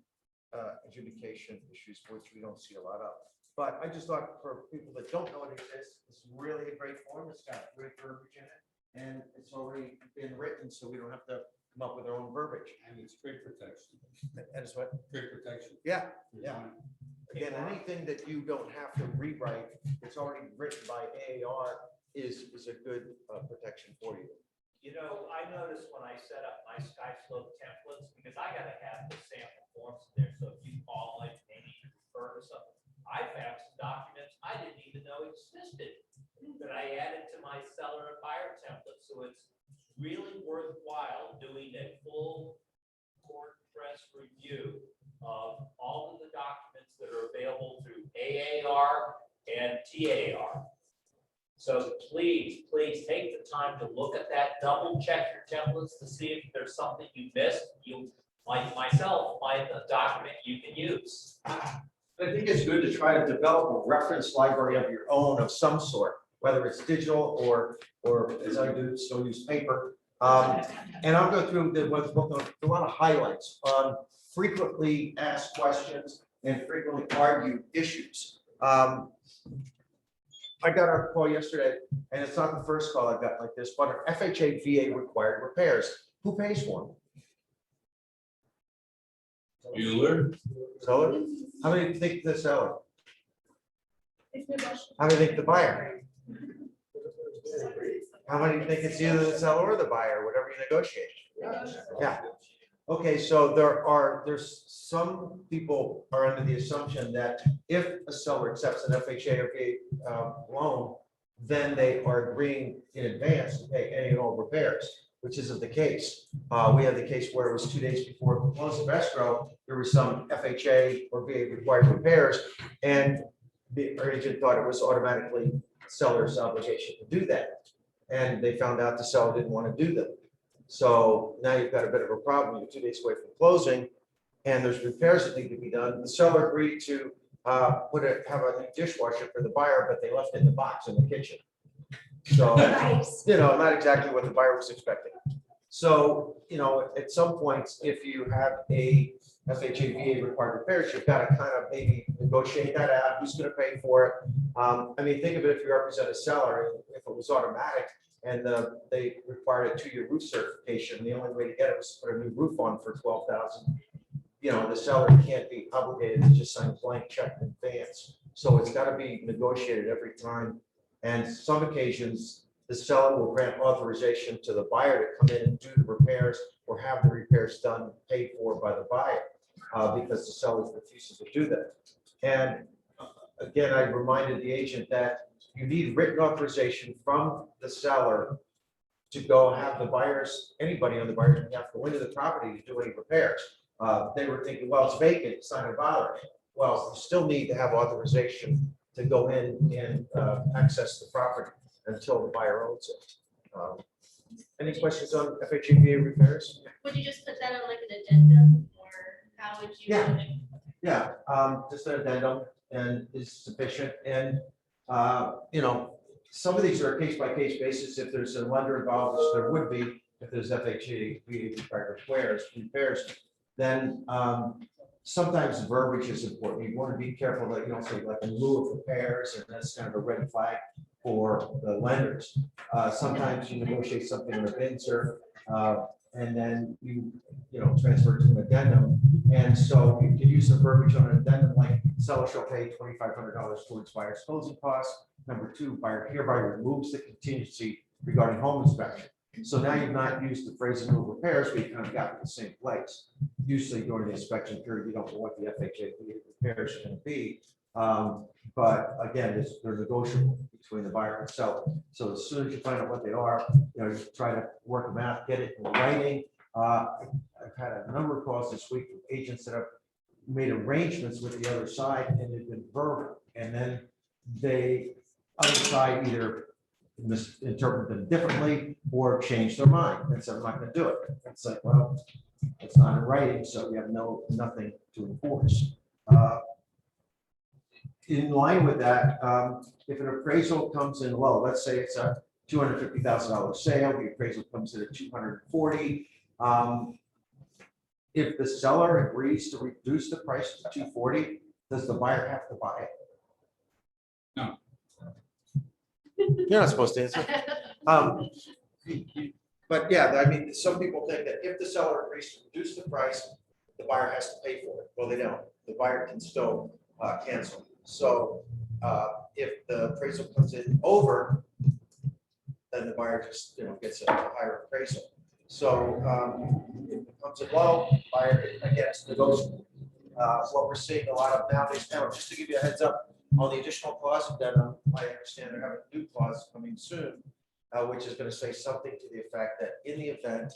adjudication issues, which we don't see a lot of. But I just thought for people that don't know it exists, it's really a great form. It's got great verbiage in it, and it's already been written, so we don't have to come up with our own verbiage.
And it's great protection.
And it's what?
Great protection.
Yeah, yeah. Again, anything that you don't have to rewrite, it's already written by AAR is a good protection for you.
You know, I noticed when I set up my SkySlope templates, because I gotta have the sample forms in there, so if you call it, maybe refer to something. I found some documents I didn't even know existed that I added to my seller and buyer template, so it's really worthwhile doing a full court press review of all of the documents that are available through AAR and TAR. So please, please take the time to look at that, double check your templates to see if there's something you missed. You, like myself, find a document you can use.
I think it's good to try to develop a reference library of your own of some sort, whether it's digital or as I do, still use paper. And I'll go through a lot of highlights on frequently asked questions and frequently argued issues. I got a call yesterday, and it's not the first call I got like this, but our FHA VA required repairs. Who pays for them?
Bueller,
Seller? How many think the seller? How many think the buyer? How many think it's either the seller or the buyer, whatever you negotiate? Yeah. Okay, so there's some people are under the assumption that if a seller accepts an FHA or VA loan, then they are agreeing in advance to pay any and all repairs, which isn't the case. We had the case where it was 2 days before the close of escrow, there was some FHA or VA required repairs, and our agent thought it was automatically seller's obligation to do that. And they found out the seller didn't want to do them. So now you've got a bit of a problem. You're 2 days away from closing, and there's repairs that need to be done. The seller agreed to have a new dishwasher for the buyer, but they left it in the box in the kitchen. So,
Nice.
not exactly what the buyer was expecting. So, at some points, if you have a FHA VA required repairs, you've got to kind of maybe negotiate that out. Who's going to pay for it? Think of it if you represent a seller, if it was automatic and they required a 2-year roof certification, the only way to get it was to put a new roof on for $12,000. The seller can't be obligated to just sign a blank check in advance. So it's got to be negotiated every time. And some occasions, the seller will grant authorization to the buyer to come in and do the repairs or have the repairs done, paid for by the buyer, because the seller refuses to do that. And again, I reminded the agent that you need written authorization from the seller to go have the buyers, anybody on the buyer's behalf, go into the property to do any repairs. They were thinking, well, it's vacant, it's not a bother. Well, you still need to have authorization to go in and access the property until the buyer owns it. Any questions on FHA repairs?
Would you just put that on like an addendum, or how would you?
Yeah, just an addendum and is sufficient. And, some of these are a case-by-case basis. If there's a lender involved, which there would be, if there's FHA repairs, then sometimes verbiage is important. You want to be careful that you don't say like in lieu of repairs, and that's kind of a red flag for the lenders. Sometimes you negotiate something in a BINSER, and then you transfer it to an addendum. And so you can use the verbiage on an addendum like seller shall pay $2,500 towards buyer's closing costs. Number 2, buyer hereby removes the contingency regarding home inspection. So now you've not used the phrase in lieu of repairs, but you kind of got to the same place. Usually during the inspection period, you don't know what the FHA repairs are going to be. But again, they're negotiable between the buyer and seller. So as soon as you find out what they are, you try to work them out, get it in writing. I've had a number of calls this week with agents that have made arrangements with the other side and they've been verbal. And then the other side either misinterpret them differently or change their mind and say, I'm not going to do it. It's like, well, it's not in writing, so we have nothing to enforce. In line with that, if an appraisal comes in low, let's say it's a $250,000 sale, the appraisal comes in at $240,000. If the seller agrees to reduce the price to $240,000, does the buyer have to buy it?
No.
You're not supposed to answer. But yeah, some people think that if the seller agrees to reduce the price, the buyer has to pay for it. Well, they don't. The buyer can still cancel. So if the appraisal comes in over, then the buyer just gets a higher appraisal. So if it comes in low, buyer again it's negotiable. What we're seeing a lot of nowadays. Now, just to give you a heads up on the additional clause addendum, I understand they're having a new clause coming soon, which is going to say something to the effect that in the event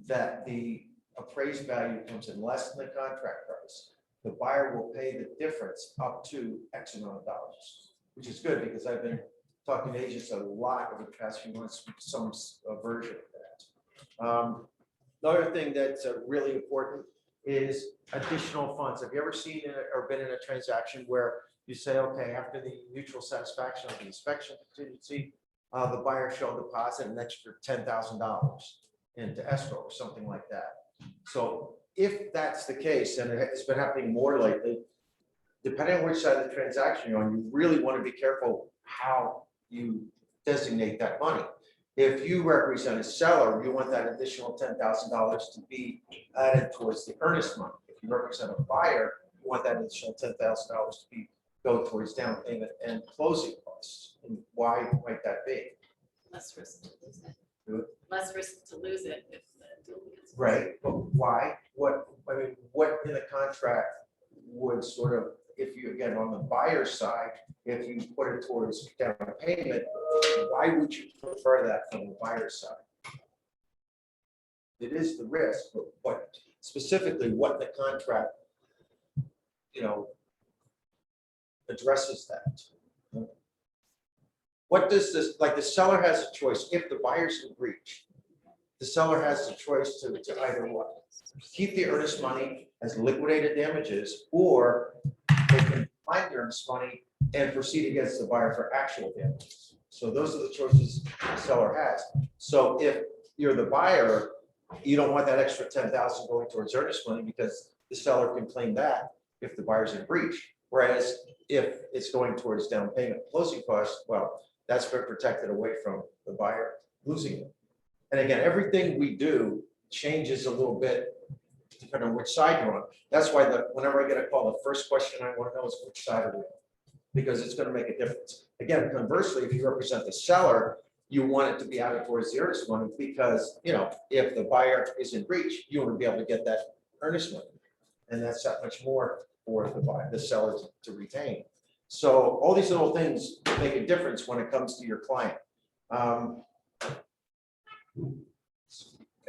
that the appraised value comes in less than the contract price, the buyer will pay the difference up to X amount of dollars, which is good because I've been talking to agents a lot over the past few months with some version of that. The other thing that's really important is additional funds. Have you ever seen or been in a transaction where you say, okay, after the mutual satisfaction of the inspection contingency, the buyer shall deposit an extra $10,000 into escrow or something like that. So if that's the case, and it's been happening more lately, depending on which side of the transaction you're on, you really want to be careful how you designate that money. If you represent a seller, you want that additional $10,000 to be added towards the earnest money. If you represent a buyer, you want that additional $10,000 to go towards down payment and closing costs. And why might that be?
Less risk to lose it.
Good.
Less risk to lose it if the deal gets.
Right, but why? What in the contract would sort of, if you, again, on the buyer side, if you put it towards down payment, why would you prefer that from the buyer side? It is the risk, but what specifically, what the contract, addresses that? What does this, like the seller has a choice, if the buyer's in breach, the seller has the choice to either what? Keep the earnest money as liquidated damages, or they can find the earnest money and proceed against the buyer for actual damages. So those are the choices the seller has. So if you're the buyer, you don't want that extra $10,000 going towards earnest money because the seller can claim that if the buyer's in breach. Whereas if it's going towards down payment closing costs, well, that's been protected away from the buyer losing it. And again, everything we do changes a little bit depending on which side you're on. That's why whenever I get a call, the first question I want to know is which side are we on? Because it's going to make a difference. Again, conversely, if you represent the seller, you want it to be added towards the earnest money because, if the buyer is in breach, you want to be able to get that earnest money. And that's that much more for the seller to retain. So all these little things make a difference when it comes to your client.
Can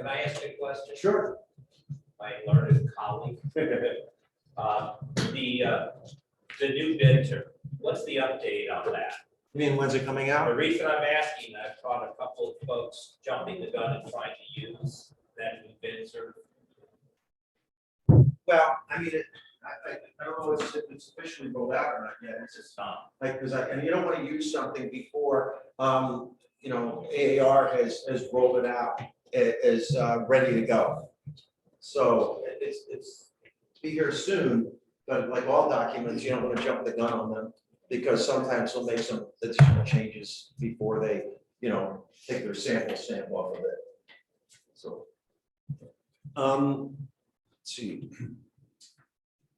I ask a question?
Sure.
My learned colleague. The new bid term, what's the update on that?
You mean, when's it coming out?
The reason I'm asking, I've caught a couple of folks jumping the gun and trying to use that new bid term.
Well, I mean, I don't know if it's officially rolled out or not yet. It's just like, and you don't want to use something before, AAR has rolled it out, is ready to go. So it's be here soon, but like all documents, you don't want to jump the gun on them because sometimes they'll make some additional changes before they, take their sample stamp off of it. So, let's see.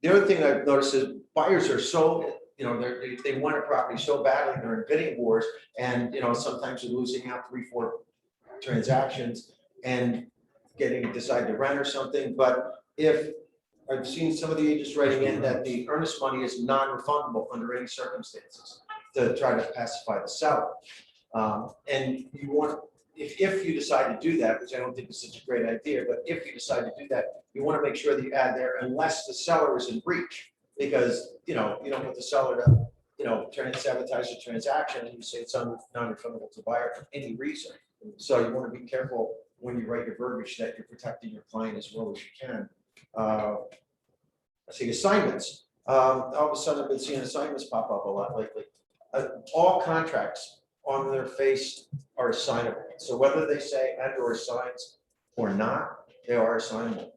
The other thing I've noticed is buyers are so, they want a property so badly, they're in bidding wars, and sometimes they're losing out 3-4 transactions and decide to rent or something. But if I've seen some of the agents writing in that the earnest money is non-refundable under any circumstances to try to pacify the seller. And you want, if you decide to do that, which I don't think is such a great idea, but if you decide to do that, you want to make sure that you add there unless the seller is in breach, because you don't want the seller to try to sabotage the transaction and you say it's non-refundable to buyer for any reason. So you want to be careful when you write your verbiage that you're protecting your client as well as you can. Let's see, assignments. All of a sudden, I've been seeing assignments pop up a lot lately. All contracts on their face are assignable. So whether they say and/or assigns or not, they are assignable.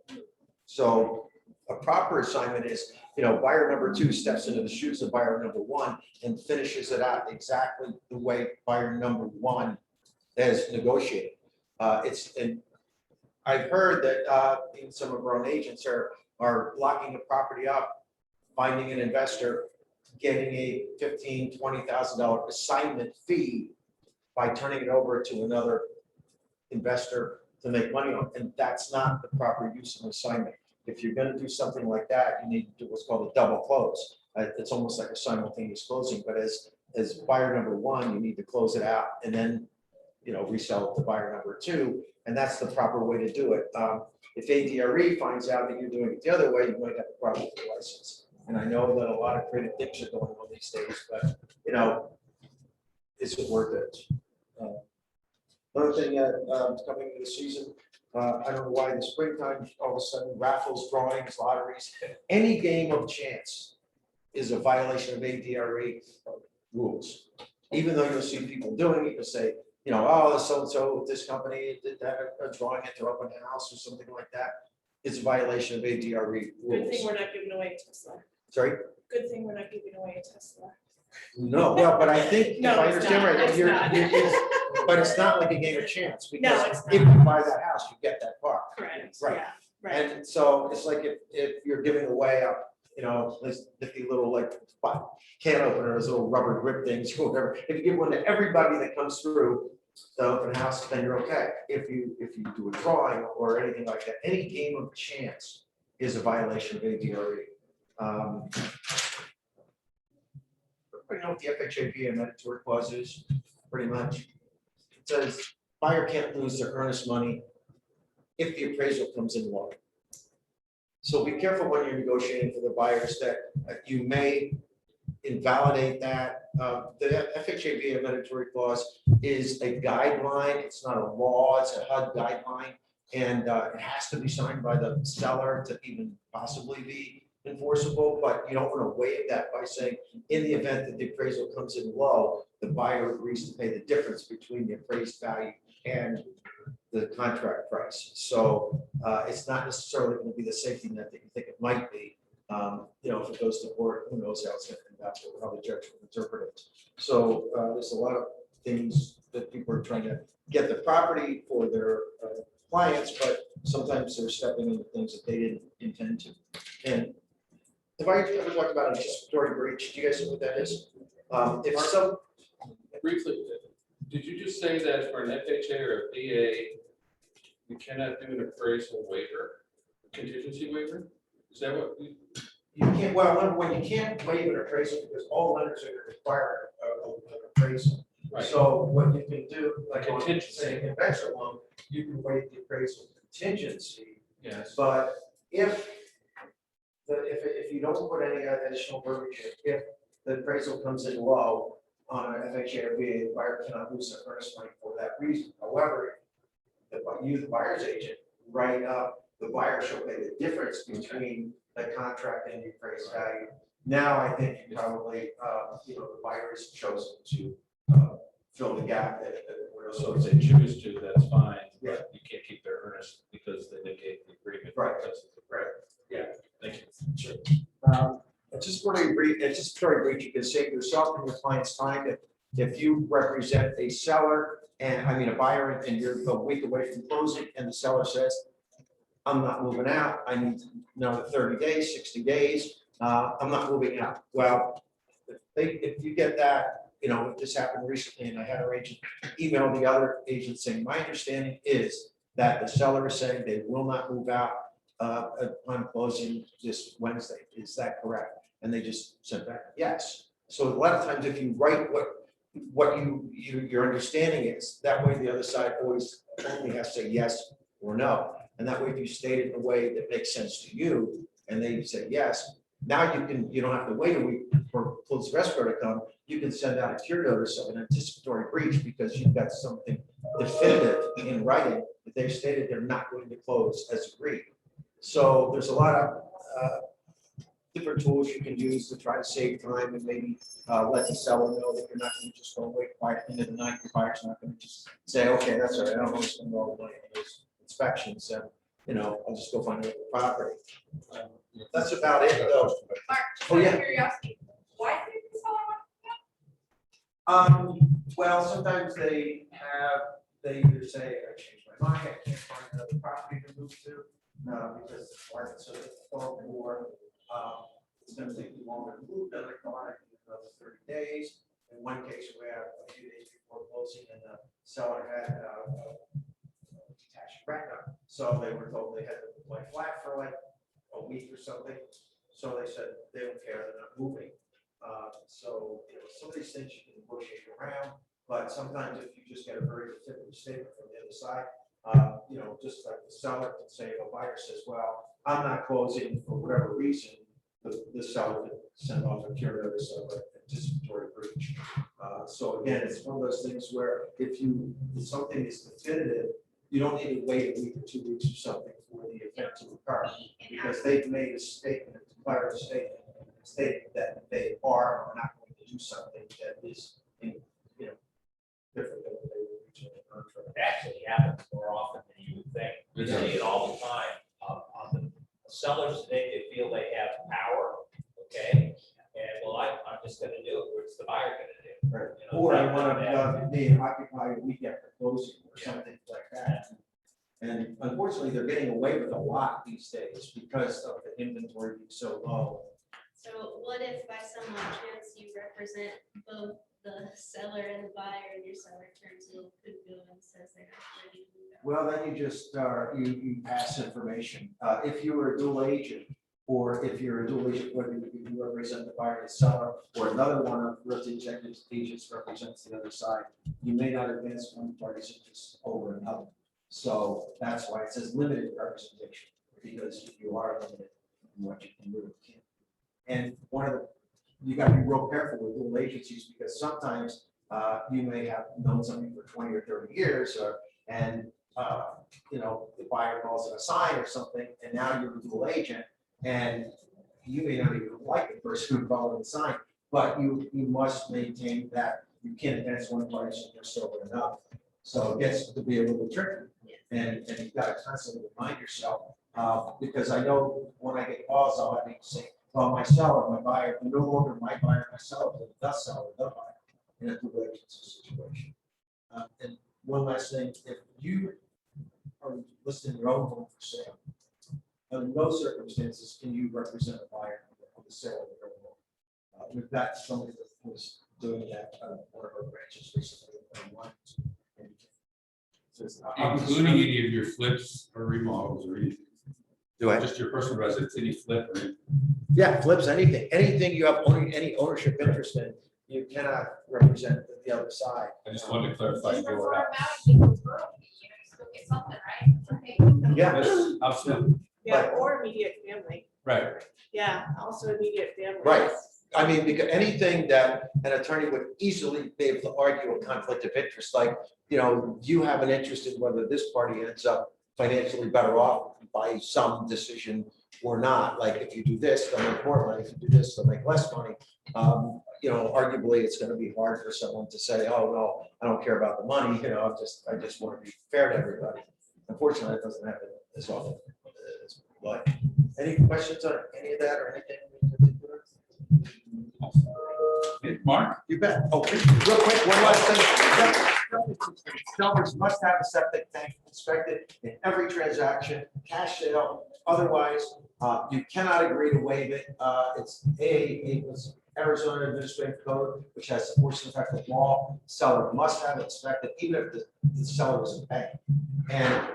So a proper assignment is, buyer number 2 steps into the shoes of buyer number 1 and finishes it out exactly the way buyer number 1 has negotiated. I've heard that even some of our own agents are locking the property up, finding an investor, getting a $15,000, $20,000 assignment fee by turning it over to another investor to make money on. And that's not the proper use of an assignment. If you're going to do something like that, you need to do what's called a double close. It's almost like a simultaneous closing, but as buyer number 1, you need to close it out and then resell it to buyer number 2, and that's the proper way to do it. If ADRE finds out that you're doing it the other way, you might have a problem with the license. And I know that a lot of creative things are going on these days, but is it worth it? Another thing that coming into the season, I don't know why in the springtime all of a sudden raffles, drawings, lotteries, any game of chance is a violation of ADRE rules. Even though you'll see people doing it, you'll say, oh, so-and-so with this company did that, a drawing at their open house or something like that. It's a violation of ADRE rules.
Good thing we're not giving away a Tesla.
Sorry?
Good thing we're not giving away a Tesla.
No, well, but I think, if
No,
I
it's
understand
not.
right,
It's
you're,
not.
but it's not like a game of chance,
No,
because
it's
if
not.
you buy that house, you get that car.
Correct,
Right.
yeah. Right.
And so it's like if you're giving away a, you know, this nifty little like can openers, little rubber grip things, whatever. If you give one to everybody that comes through the open house, then you're okay. If you do a drawing or anything like that, any game of chance is a violation of ADRE. Everybody know what the FHAB and mandatory clause is, pretty much. It says buyer can't lose their earnest money if the appraisal comes in low. So be careful when you're negotiating for the buyers that you may invalidate that. The FHAB and mandatory clause is a guideline. It's not a law, it's a HUD guideline. And it has to be signed by the seller to even possibly be enforceable, but you don't want to waive that by saying, in the event that the appraisal comes in low, the buyer agrees to pay the difference between the appraised value and the contract price. So it's not necessarily going to be the safety net that you think it might be. You know, if it goes to court, who knows how it's going to end up, or how the judge will interpret it. So there's a lot of things that people are trying to get the property for their clients, but sometimes they're stepping into things that they didn't intend to. And have I ever talked about anticipatory breach? Do you guys know what that is? If so,
Briefly, did you just say that for an FHA or a PA, you cannot do an appraisal waiver, contingency waiver? Is that what we?
you can't, well, number one, you can't waive an appraisal because all lenders are going to require an appraisal.
Right.
So what you can do, like on
Contingency.
say a conventional loan, you can waive the appraisal contingency.
Yes.
But if you don't put any additional verbiage, if the appraisal comes in low on an FHA or VA, the buyer cannot lose their earnest money for that reason. However, the buyer's agent write up, the buyer shall pay the difference between the contract and the appraised value. Now, I think you probably, the buyer has chosen to fill the gap that we're.
So if they choose to, that's fine.
Yeah.
But you can't keep their earnest because they negate the agreement.
Right.
Right. Yeah. Thank you.
Sure. Anticipatory breach, you can save yourself and your client's time if you represent a seller and, a buyer, and you're a week away from closing, and the seller says, I'm not moving out, I need another 30 days, 60 days, I'm not moving out. Well, if you get that, this happened recently, and I had our agent email the other agent saying, my understanding is that the seller is saying they will not move out upon closing this Wednesday. Is that correct? And they just said back, yes. So a lot of times, if you write what your understanding is, that way the other side always only has to say yes or no. And that way, if you state it in a way that makes sense to you, and they say yes, now you don't have to wait a week for close of escrow to come. You can send out a cure notice of an anticipatory breach because you've got something definitive in writing that they've stated they're not going to close as agreed. So there's a lot of different tools you can use to try to save time and maybe let the seller know that you're not going to just go wait by the end of the night. Your buyer's not going to just say, okay, that's all right, I don't want to spend all the money on those inspections, and I'll just go find another property. That's about it, though.
Mark, just
Oh,
out of
yeah.
curiosity, why did the seller want
Well, sometimes they either say, I changed my mind, I can't find another property to move to, because the market's so difficult, or it's gonna take you longer to move, then I thought I need another 30 days. In one case, we had a few days before closing, and the seller had a detached retina, so they were told they had to play flat for like a week or something. So they said they don't care, they're not moving. So some of these things you can negotiate around, but sometimes if you just get a very definitive statement from the other side, just like the seller can say, if a buyer says, well, I'm not closing for whatever reason, the seller can send off a cure notice of an anticipatory breach. So again, it's one of those things where if something is definitive, you don't need to wait a week or 2 weeks or something for the event to occur, because they've made a statement, a declarative statement, stating that they are or not going to do something that is, different than what they were originally contract.
It actually happens more often than you would think. We see it all the time. On the sellers today, they feel they have power, okay? And well, I'm just gonna do it, what's the buyer gonna do?
Right.
You know,
Or I
rather
want
than that.
to occupy a week after closing or something like that. And unfortunately, they're getting away with a lot these days because of the inventory being so low.
So what if by some odd chance you represent both the seller and the buyer, and your seller turns a little cuckoo and says they're not ready to move out?
Well, then you just, you pass information. If you were a dual agent, or if you're a dual agent, whether you represent the buyer and the seller, or another one of realty executives agents represents the other side, you may not advance one party's interest over another. So that's why it says limited representation, because you are limited in what you can do and can't. And one of the, you gotta be real careful with dual agencies, because sometimes you may have known something for 20 or 30 years, and you know, the buyer calls it a sign or something, and now you're a dual agent, and you may not even like the person who called the sign, but you must maintain that you can't advance one party's interest over another. So it gets to be a little tricky, and you've got to constantly remind yourself, because I know when I get calls, I'll have to say, well, my seller, my buyer, no longer my buyer, my seller, but the seller, the buyer, in a dual agency situation. And one last thing, if you are listing your own home for sale, under no circumstances can you represent a buyer of the sale of your home. We've got somebody that was doing that, one of our branches recently.
Including any of your flips or remodels or anything.
Do I?
Just your personal residence, any flip or anything.
Yeah, flips, anything you have any ownership interest in, you cannot represent the other side.
I just wanted to clarify.
Just
your
before
house.
about it, you know, you still get something, right? Okay.
Yeah.
Yes, absolutely.
Yeah, or immediate family.
Right.
Yeah, also immediate family.
Right. I mean, because anything that an attorney would easily be able to argue a conflict of interest, like, you know, you have an interest in whether this party ends up financially better off by some decision or not. Like, if you do this, they'll make more money. If you do this, they'll make less money. You know, arguably, it's going to be hard for someone to say, "Oh no, I don't care about the money." You know, I just want to be fair to everybody. Unfortunately, it doesn't happen as often. But any questions on any of that or anything in particular?
Mark?
You bet. Oh, real quick, one last thing. Sellers must have a septic tank inspected in every transaction, cash sale, otherwise, you cannot agree to waive it. It's Arizona Administrative Code, which has the force and effect of law. Seller must have it inspected, even if the seller isn't paying. And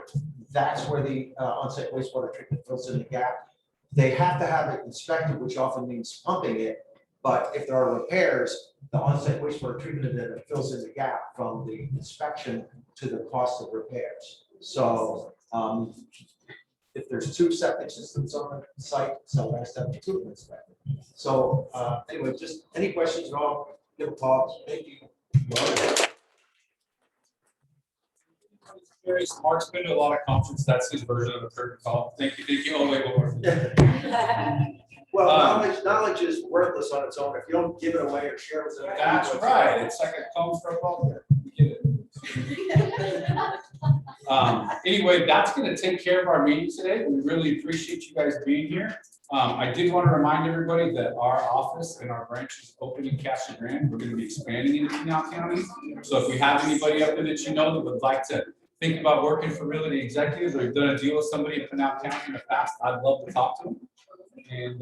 that's where the on-site wastewater treatment fills in the gap. They have to have it inspected, which often means pumping it. But if there are repairs, the on-site wastewater treatment then fills in the gap from the inspection to the cost of repairs. So if there's two septic systems on the site, so has to have two inspected. So anyway, just any questions at all, give a call. Thank you.
Mark's been to a lot of conferences. That's his version of a curtain call. Thank you. Oh, wait, one more.
Well, knowledge is worthless on its own if you don't give it away or share it with them.
That's right. It's like a comb for a ball. We get it. Anyway, that's going to take care of our meeting today. We really appreciate you guys being here. I did want to remind everybody that our office and our branch is open in Casa Grande. We're going to be expanding into Pinal County. So if we have anybody up there that you know that would like to think about working for Realty Executives, or you've done a deal with somebody in Pinal County in the past, I'd love to talk to them. And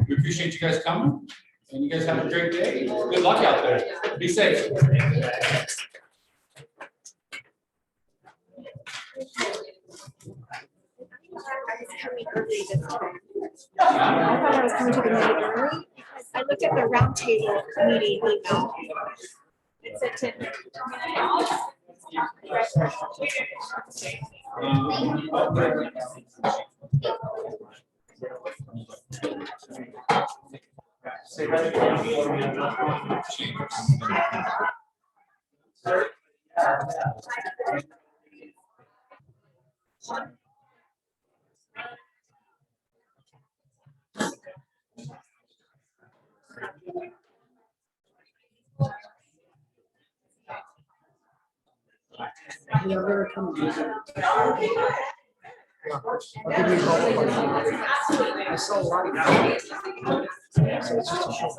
we appreciate you guys coming. And you guys have a great day. Good luck out there. Be safe.
I thought I was coming to the meeting early. I looked at the roundtable meeting email. It said 10.
Say that again.
Yeah, we're coming.
I saw a lot of. So it's just a short.